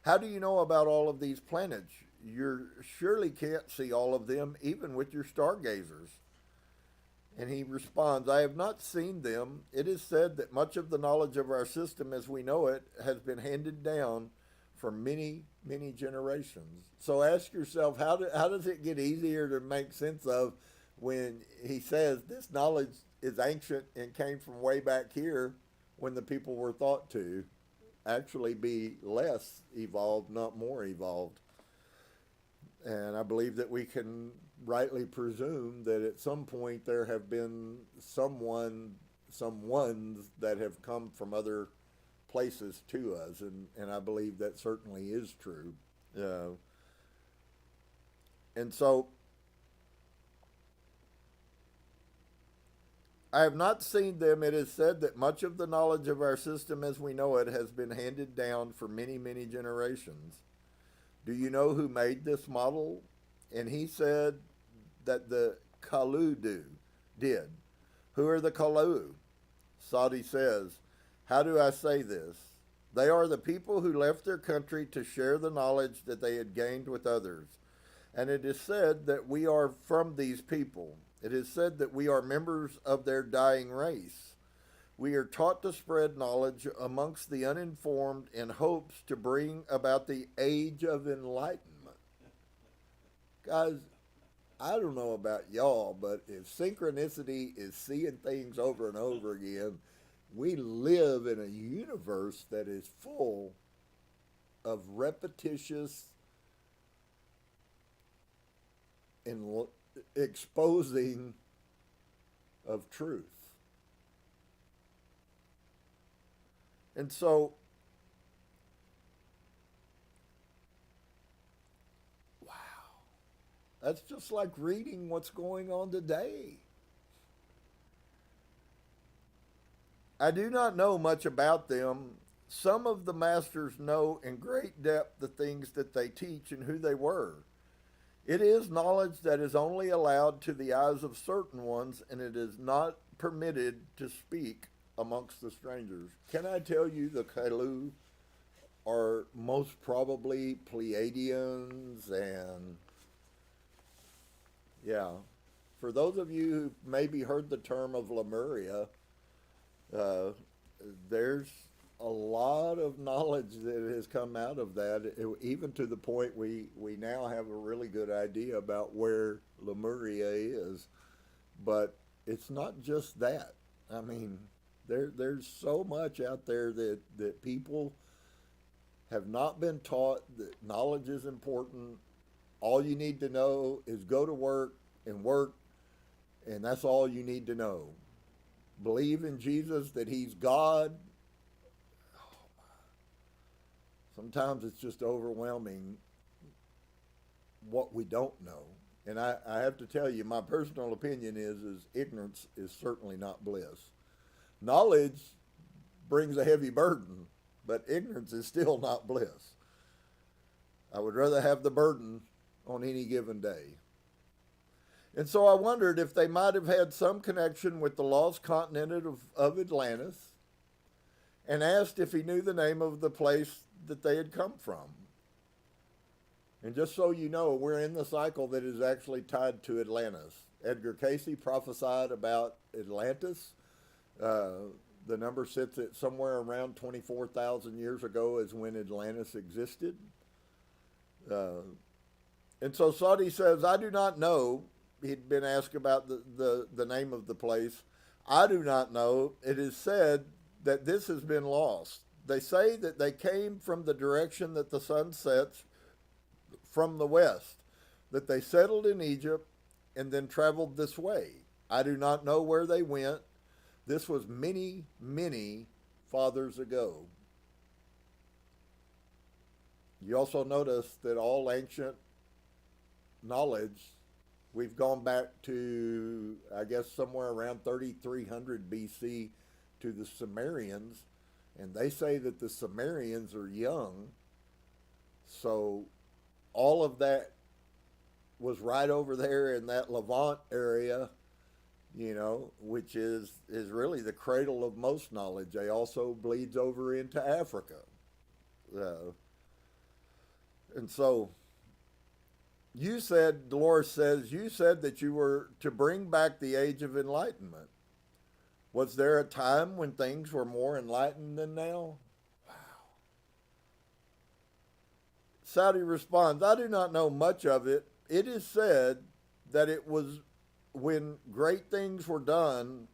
How do you know about all of these planets? You surely can't see all of them, even with your stargazers. And he responds, I have not seen them. It is said that much of the knowledge of our system as we know it has been handed down for many, many generations. So ask yourself, how does it get easier to make sense of when he says this knowledge is ancient and came from way back here when the people were thought to actually be less evolved, not more evolved. And I believe that we can rightly presume that at some point there have been someones that have come from other places to us, and I believe that certainly is true. And so I have not seen them. It is said that much of the knowledge of our system as we know it has been handed down for many, many generations. Do you know who made this model? And he said that the Kalu did. Who are the Kalu? Saudi says, how do I say this? They are the people who left their country to share the knowledge that they had gained with others. And it is said that we are from these people. It is said that we are members of their dying race. We are taught to spread knowledge amongst the uninformed in hopes to bring about the age of enlightenment. Guys, I don't know about y'all, but if synchronicity is seeing things over and over again, we live in a universe that is full of repetitious and exposing of truth. And so, wow, that's just like reading what's going on today. I do not know much about them. Some of the masters know in great depth the things that they teach and who they were. It is knowledge that is only allowed to the eyes of certain ones, and it is not permitted to speak amongst the strangers. Can I tell you the Kalu are most probably Pleiadians and, yeah. For those of you who maybe heard the term of Lemuria, there's a lot of knowledge that has come out of that, even to the point we now have a really good idea about where Lemuria is. But it's not just that. I mean, there's so much out there that people have not been taught that knowledge is important. All you need to know is go to work, and that's all you need to know. believe in Jesus, that he's God. Sometimes it's just overwhelming what we don't know. And I have to tell you, my personal opinion is ignorance is certainly not bliss. Knowledge brings a heavy burden, but ignorance is still not bliss. I would rather have the burden on any given day. And so I wondered if they might have had some connection with the lost continent of Atlantis, and asked if he knew the name of the place that they had come from. And just so you know, we're in the cycle that is actually tied to Atlantis. Edgar Cayce prophesied about Atlantis. The number sits at somewhere around 24,000 years ago is when Atlantis existed. And so Sadi says, I do not know. He'd been asked about the name of the place. I do not know. It is said that this has been lost. They say that they came from the direction that the sun sets from the west, that they settled in Egypt and then traveled this way. I do not know where they went. This was many, many fathers ago. You also notice that all ancient knowledge, we've gone back to, I guess, somewhere around 3300 BC to the Sumerians, and they say that the Sumerians are young. So all of that was right over there in that Levant area, you know, which is really the cradle of most knowledge. They also bleeds over into Africa. And so you said, Dolores says, you said that you were to bring back the age of enlightenment. Was there a time when things were more enlightened than now? Wow. Saudi responds, I do not know much of it. It is said that it was when great things were done,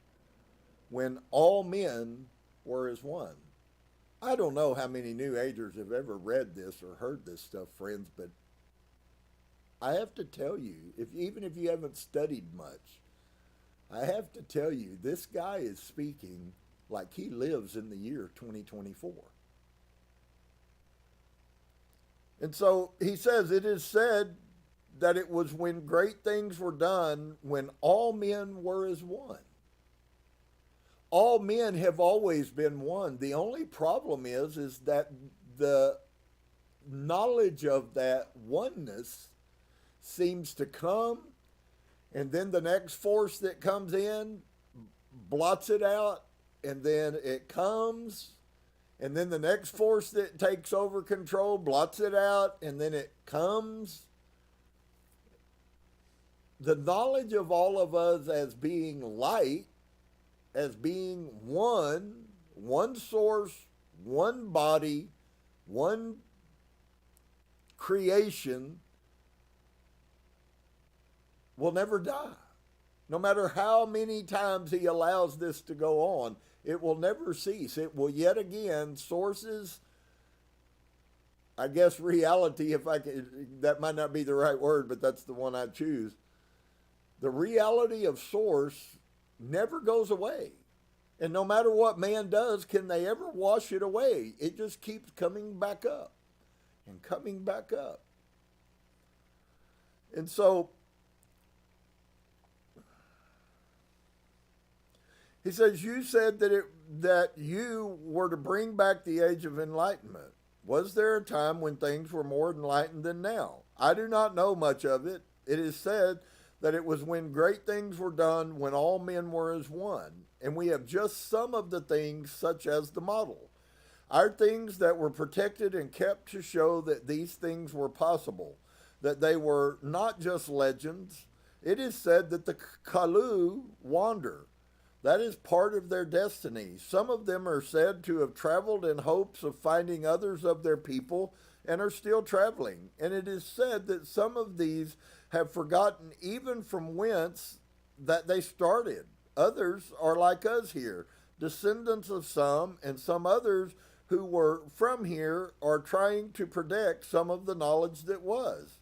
when all men were as one. I don't know how many New Agers have ever read this or heard this stuff, friends, but I have to tell you, even if you haven't studied much, I have to tell you, this guy is speaking like he lives in the year 2024. And so he says, it is said that it was when great things were done, when all men were as one. All men have always been one. The only problem is that the knowledge of that oneness seems to come, and then the next force that comes in blots it out, and then it comes, and then the next force that takes over control blots it out, and then it comes. The knowledge of all of us as being light, as being one source, one body, one creation, will never die. No matter how many times he allows this to go on, it will never cease. It will yet again, sources, I guess reality, if I could, that might not be the right word, but that's the one I choose. The reality of source never goes away. And no matter what man does, can they ever wash it away? It just keeps coming back up and coming back up. And so he says, you said that you were to bring back the age of enlightenment. Was there a time when things were more enlightened than now? I do not know much of it. It is said that it was when great things were done, when all men were as one. And we have just some of the things, such as the model. Our things that were protected and kept to show that these things were possible, that they were not just legends. It is said that the Kalu wander. That is part of their destiny. Some of them are said to have traveled in hopes of finding others of their people and are still traveling. And it is said that some of these have forgotten even from whence that they started. Others are like us here, descendants of some, and some others who were from here are trying to protect some of the knowledge that was.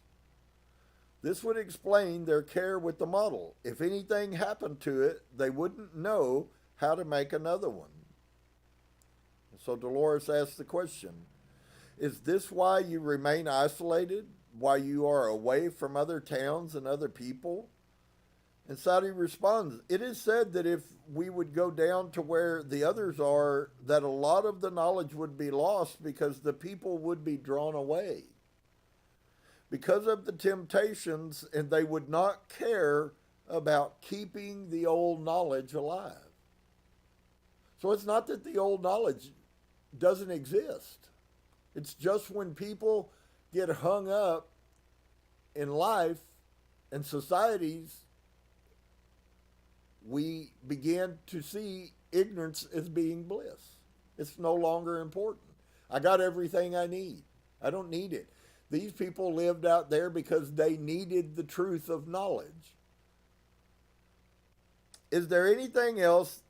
This would explain their care with the model. If anything happened to it, they wouldn't know how to make another one. So Dolores asked the question, is this why you remain isolated, why you are away from other towns and other people? And Saudi responds, it is said that if we would go down to where the others are, that a lot of the knowledge would be lost because the people would be drawn away because of the temptations, and they would not care about keeping the old knowledge alive. So it's not that the old knowledge doesn't exist. It's just when people get hung up in life and societies, we begin to see ignorance as being bliss. It's no longer important. I got everything I need. I don't need it. These people lived out there because they needed the truth of knowledge. Is there anything else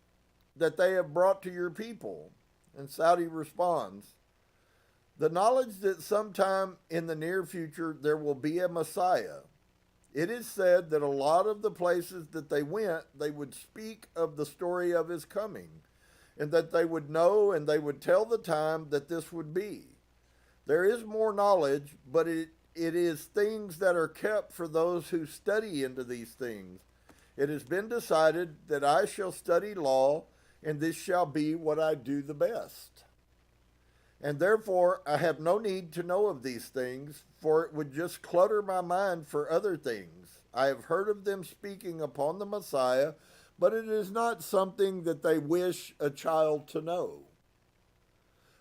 that they have brought to your people? And Saudi responds, the knowledge that sometime in the near future there will be a Messiah. It is said that a lot of the places that they went, they would speak of the story of his coming, and that they would know and they would tell the time that this would be. There is more knowledge, but it is things that are kept for those who study into these things. It has been decided that I shall study law, and this shall be what I do the best. And therefore I have no need to know of these things, for it would just clutter my mind for other things. I have heard of them speaking upon the Messiah, but it is not something that they wish a child to know.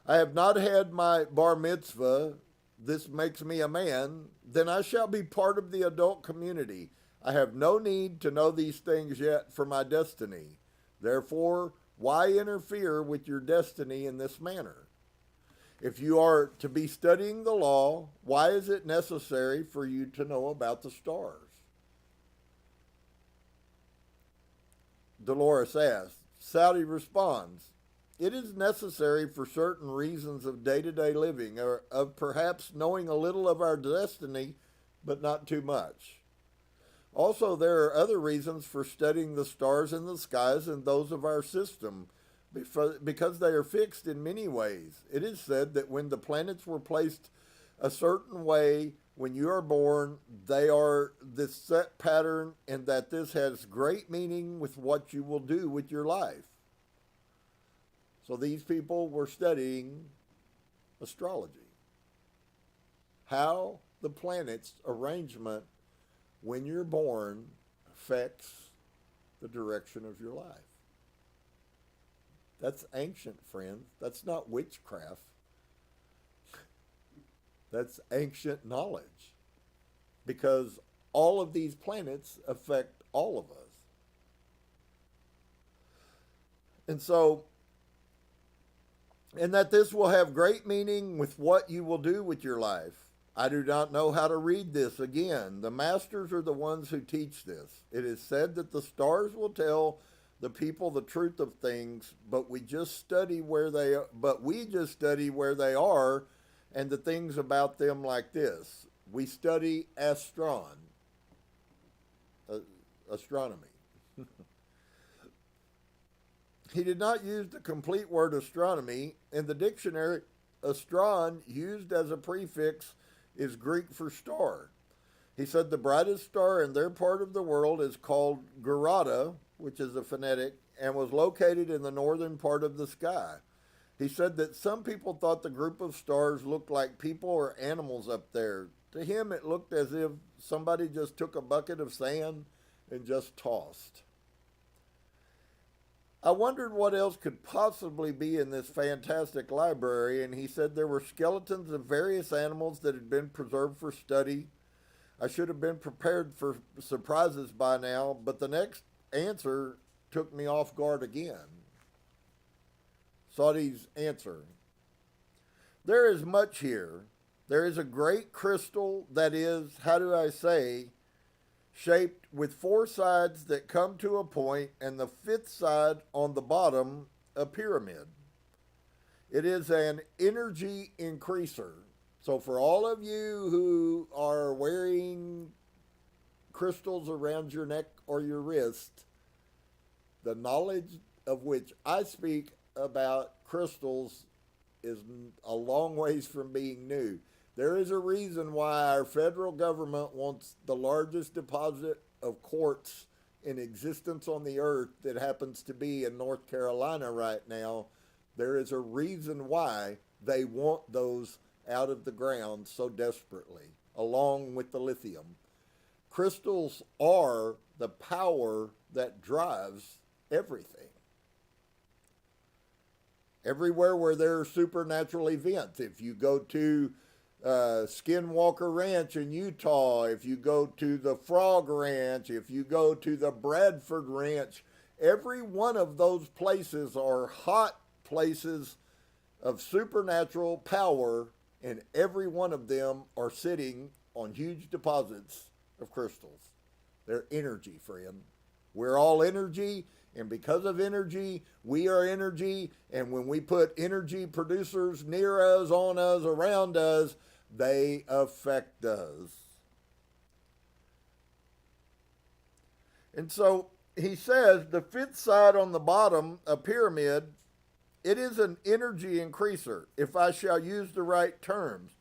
I have not had my bar mitzvah, this makes me a man, then I shall be part of the adult community. I have no need to know these things yet for my destiny. Therefore, why interfere with your destiny in this manner? If you are to be studying the law, why is it necessary for you to know about the stars? Dolores asks. Saudi responds, it is necessary for certain reasons of day-to-day living, or of perhaps knowing a little of our destiny, but not too much. Also, there are other reasons for studying the stars in the skies and those of our system, because they are fixed in many ways. It is said that when the planets were placed a certain way when you are born, they are this set pattern, and that this has great meaning with what you will do with your life. So these people were studying astrology. How the planets' arrangement when you're born affects the direction of your life. That's ancient, friends. That's not witchcraft. That's ancient knowledge. Because all of these planets affect all of us. And so, and that this will have great meaning with what you will do with your life. I do not know how to read this. Again, the masters are the ones who teach this. It is said that the stars will tell the people the truth of things, but we just study where they are and the things about them like this. We study astronomy. He did not use the complete word astronomy. In the dictionary, astron, used as a prefix, is Greek for star. He said the brightest star in their part of the world is called Gerada, which is a phonetic, and was located in the northern part of the sky. He said that some people thought the group of stars looked like people or animals up there. To him, it looked as if somebody just took a bucket of sand and just tossed. I wondered what else could possibly be in this fantastic library, and he said there were skeletons of various animals that had been preserved for study. I should have been prepared for surprises by now, but the next answer took me off guard again. Saudi's answer. There is much here. There is a great crystal that is, shaped with 4 sides that come to a point, and the 5th side on the bottom, a pyramid. It is an energy increaser. So for all of you who are wearing crystals around your neck or your wrist, the knowledge of which I speak about crystals is a long ways from being new. There is a reason why our federal government wants the largest deposit of quartz in existence on the earth that happens to be in North Carolina right now. There is a reason why they want those out of the ground so desperately, along with the lithium. Crystals are the power that drives everything. Everywhere where there are supernatural events, if you go to Skinwalker Ranch in Utah, if you go to the Frog Ranch, if you go to the Bradford Ranch, every one of those places are hot places of supernatural power, and every one of them are sitting on huge deposits of crystals. They're energy, friend. We're all energy, and because of energy, we are energy, and when we put energy producers near us, on us, around us, they affect us. And so he says the fifth side on the bottom, a pyramid, it is an energy increaser, if I shall use the right terms.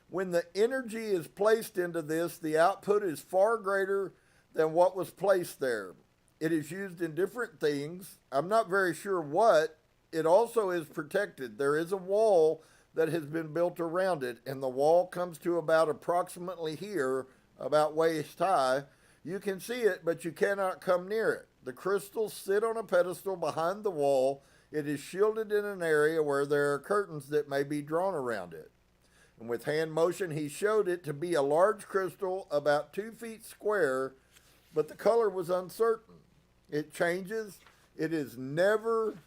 When the energy is placed into this, the output is far greater than what was placed there. It is used in different things. I'm not very sure what. It also is protected. There is a wall that has been built around it, and the wall comes to about approximately here, about waist high. You can see it, but you cannot come near it. The crystals sit on a pedestal behind the wall. It is shielded in an area where there are curtains that may be drawn around it. And with hand motion, he showed it to be a large crystal about 2 feet square, but the color was uncertain. It changes. It is never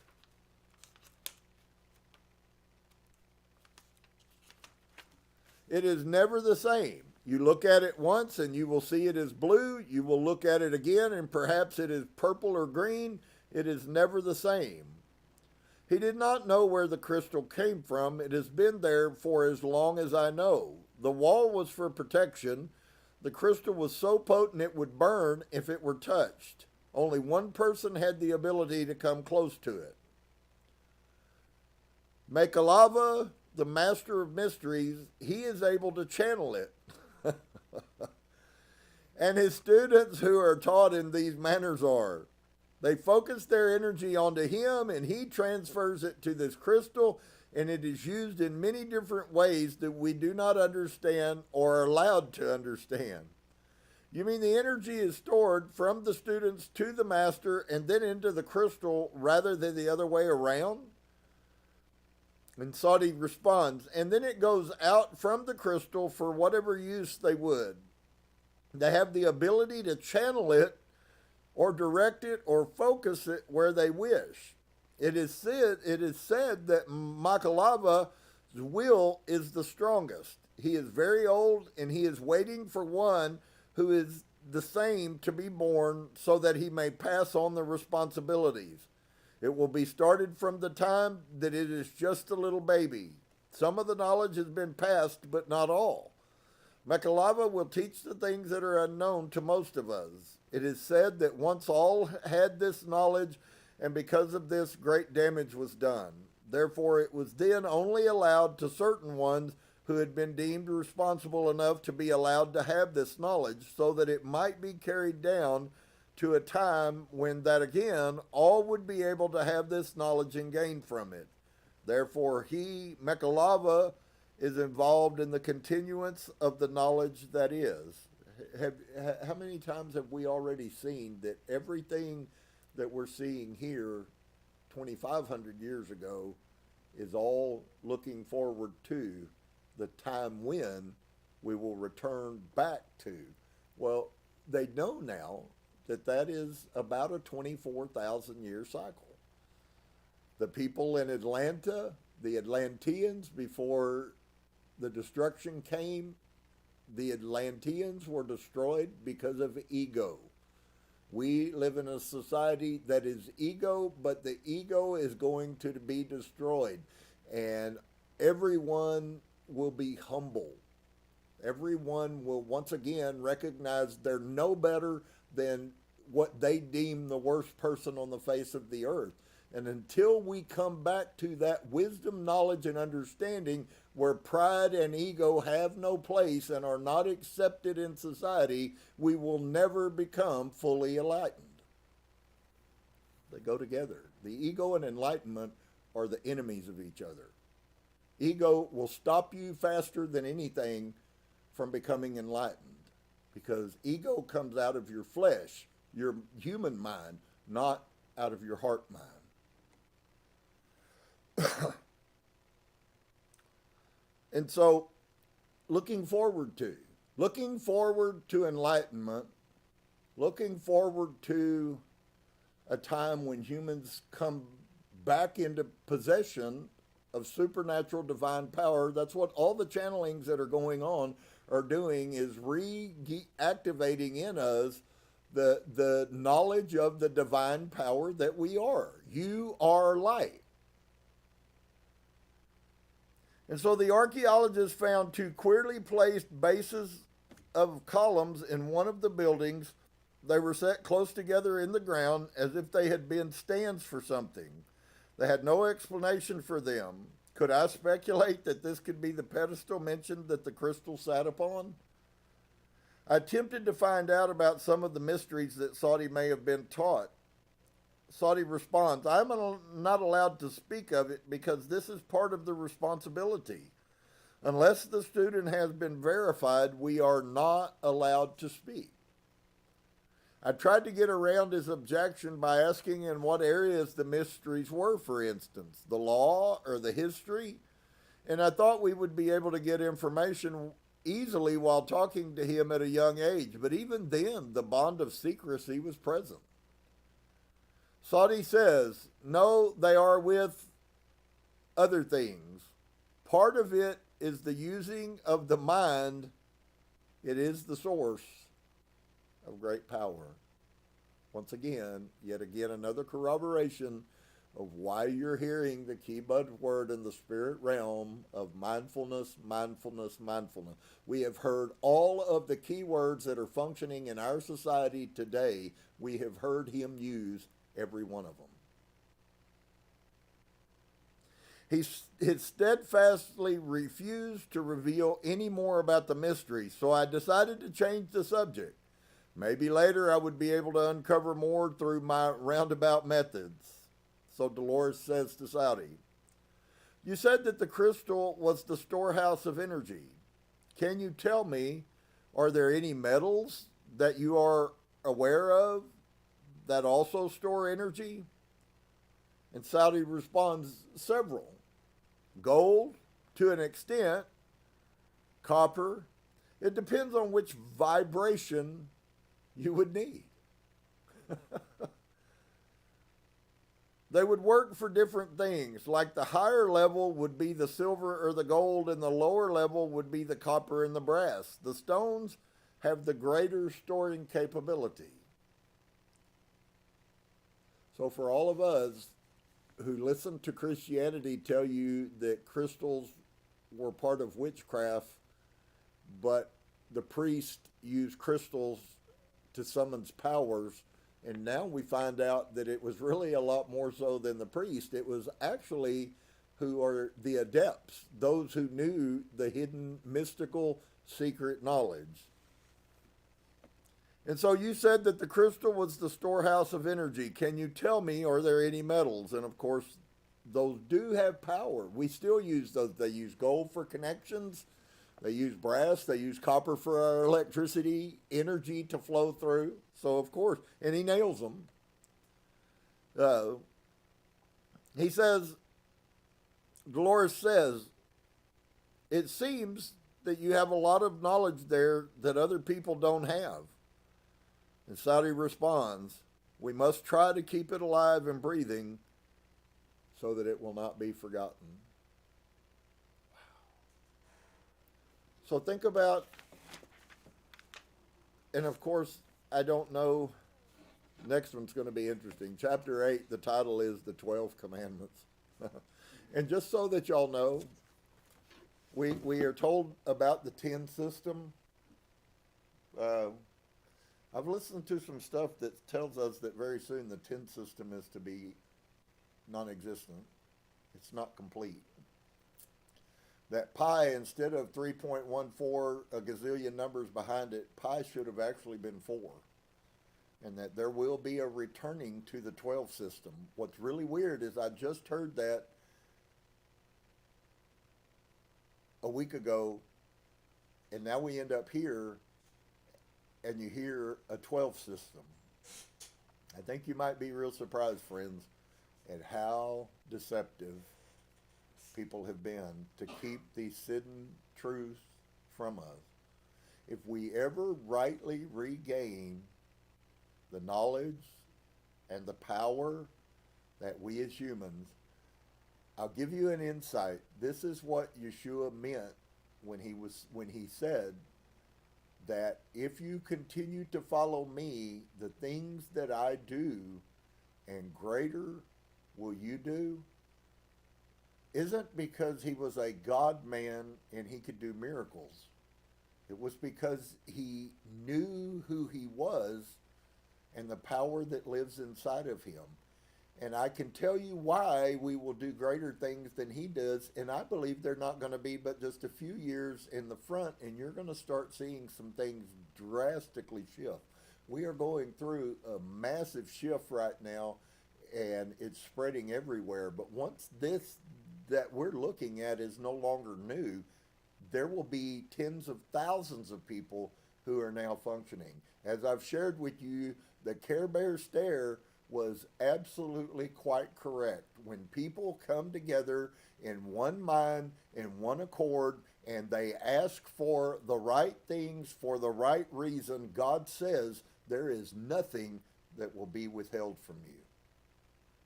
the same. You look at it once and you will see it is blue. You will look at it again and perhaps it is purple or green. It is never the same. He did not know where the crystal came from. It has been there for as long as I know. The wall was for protection. The crystal was so potent it would burn if it were touched. Only one person had the ability to come close to it. Makalava, the master of mysteries, he is able to channel it. And his students who are taught in these manners are. They focus their energy onto him, and he transfers it to this crystal, and it is used in many different ways that we do not understand or are allowed to understand. You mean the energy is stored from the students to the master and then into the crystal rather than the other way around? And Saudi responds, and then it goes out from the crystal for whatever use they would. They have the ability to channel it or direct it or focus it where they wish. It is said that Makalava's will is the strongest. He is very old and he is waiting for one who is the same to be born so that he may pass on the responsibilities. It will be started from the time that it is just a little baby. Some of the knowledge has been passed, but not all. Makalava will teach the things that are unknown to most of us. It is said that once all had this knowledge, and because of this, great damage was done. Therefore, it was then only allowed to certain ones who had been deemed responsible enough to be allowed to have this knowledge, so that it might be carried down to a time when that again, all would be able to have this knowledge and gain from it. Therefore, he, Makalava, is involved in the continuance of the knowledge that is. How many times have we already seen that everything that we're seeing here 2,500 years ago is all looking forward to the time when we will return back to? Well, they know now that that is about a 24,000 year cycle. The people in Atlanta, the Atlanteans, before the destruction came, the Atlanteans were destroyed because of ego. We live in a society that is ego, but the ego is going to be destroyed. And everyone will be humble. Everyone will once again recognize they're no better than what they deem the worst person on the face of the earth. And until we come back to that wisdom, knowledge, and understanding where pride and ego have no place and are not accepted in society, we will never become fully enlightened. They go together. The ego and enlightenment are the enemies of each other. Ego will stop you faster than anything from becoming enlightened, because ego comes out of your flesh, your human mind, not out of your heart mind. And so, looking forward to enlightenment, looking forward to a time when humans come back into possession of supernatural divine power. That's what all the channelings that are going on are doing, is reactivating in us the knowledge of the divine power that we are. You are light. And so the archaeologists found two queerly placed bases of columns in one of the buildings. They were set close together in the ground as if they had been stands for something. They had no explanation for them. Could I speculate that this could be the pedestal mentioned that the crystal sat upon? I attempted to find out about some of the mysteries that Saudi may have been taught. Saudi responds, I'm not allowed to speak of it because this is part of the responsibility. Unless the student has been verified, we are not allowed to speak. I tried to get around his objection by asking in what areas the mysteries were, for instance, the law or the history, and I thought we would be able to get information easily while talking to him at a young age, but even then the bond of secrecy was present. Saudi says, no, they are with other things. Part of it is the using of the mind. It is the source of great power. Once again, yet again, another corroboration of why you're hearing the key buzzword in the spirit realm of mindfulness, mindfulness, mindfulness. We have heard all of the key words that are functioning in our society today. We have heard him use every one of them. He steadfastly refused to reveal any more about the mystery, so I decided to change the subject. Maybe later I would be able to uncover more through my roundabout methods. So Dolores says to Saudi, you said that the crystal was the storehouse of energy. Can you tell me, are there any metals that you are aware of that also store energy? And Saudi responds, several. Gold, to an extent, copper. It depends on which vibration you would need. They would work for different things, like the higher level would be the silver or the gold, and the lower level would be the copper and the brass. The stones have the greater storing capability. So for all of us who listen to Christianity tell you that crystals were part of witchcraft, but the priest used crystals to summon powers, and now we find out that it was really a lot more so than the priest. It was actually who are the adepts, those who knew the hidden, mystical, secret knowledge. And so you said that the crystal was the storehouse of energy. Can you tell me, are there any metals? And of course, those do have power. We still use those. They use gold for connections. They use brass. They use copper for our electricity, energy to flow through. So, of course, and he nails them. He says, Dolores says, it seems that you have a lot of knowledge there that other people don't have. And Saudi responds, we must try to keep it alive and breathing so that it will not be forgotten. Wow. So think about, and of course, I don't know, next one's going to be interesting. Chapter 8, the title is The 12 Commandments. And just so that y'all know, we are told about the 10 system. I've listened to some stuff that tells us that very soon the 10 system is to be non-existent. It's not complete. That pi, instead of 3.14, a gazillion numbers behind it, pi should have actually been 4. And that there will be a returning to the 12 system. What's really weird is I just heard that a week ago, and now we end up here, and you hear a 12 system. I think you might be real surprised, friends, at how deceptive people have been to keep these hidden truths from us. If we ever rightly regain the knowledge and the power that we as humans, I'll give you an insight. This is what Yeshua meant when he said that if you continue to follow me, the things that I do and greater will you do, isn't because he was a God man and he could do miracles. It was because he knew who he was and the power that lives inside of him. And I can tell you why we will do greater things than he does, and I believe they're not going to be but just a few years in the front, and you're going to start seeing some things drastically shift. We are going through a massive shift right now, and it's spreading everywhere. But once this that we're looking at is no longer new, there will be tens of thousands of people who are now functioning. As I've shared with you, the Care Bear stare was absolutely quite correct. When people come together in one mind, in one accord, and they ask for the right things for the right reason, God says there is nothing that will be withheld from you.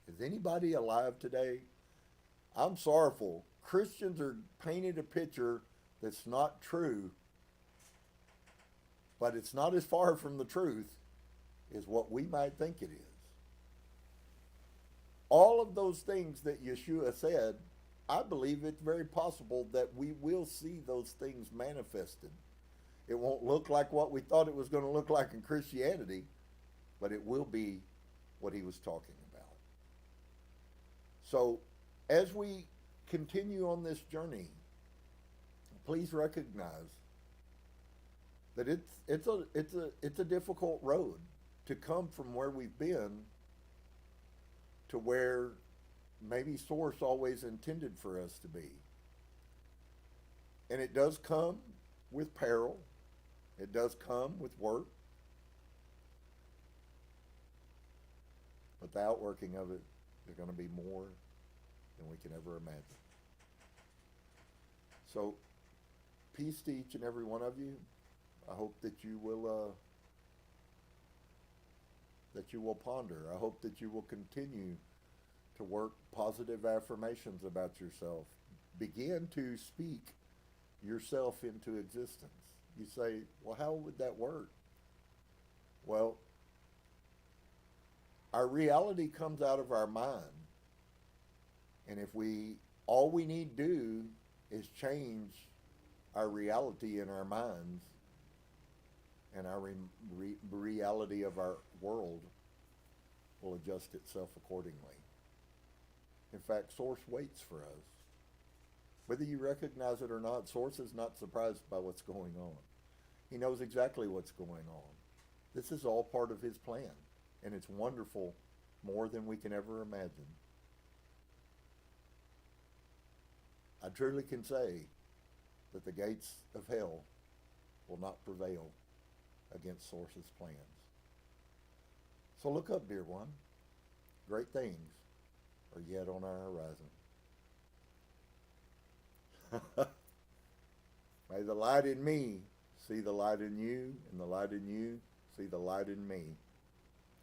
Is anybody alive today? I'm sorrowful. Christians are painted a picture that's not true, but it's not as far from the truth as what we might think it is. All of those things that Yeshua said, I believe it's very possible that we will see those things manifested. It won't look like what we thought it was going to look like in Christianity, but it will be what he was talking about. So, as we continue on this journey, please recognize that it's a difficult road to come from where we've been to where maybe Source always intended for us to be. And it does come with peril. It does come with work. But the outworking of it is going to be more than we can ever imagine. So, peace to each and every one of you. I hope that you will ponder. I hope that you will continue to work positive affirmations about yourself. Begin to speak yourself into existence. You say, well, how would that work? Well, our reality comes out of our mind. And if all we need to do is change our reality in our minds, and our reality of our world will adjust itself accordingly. In fact, Source waits for us. Whether you recognize it or not, Source is not surprised by what's going on. He knows exactly what's going on. This is all part of his plan, and it's wonderful, more than we can ever imagine. I truly can say that the gates of hell will not prevail against Source's plans. So look up, dear one. Great things are yet on our horizon. May the light in me see the light in you, and the light in you see the light in me.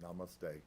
Namaste.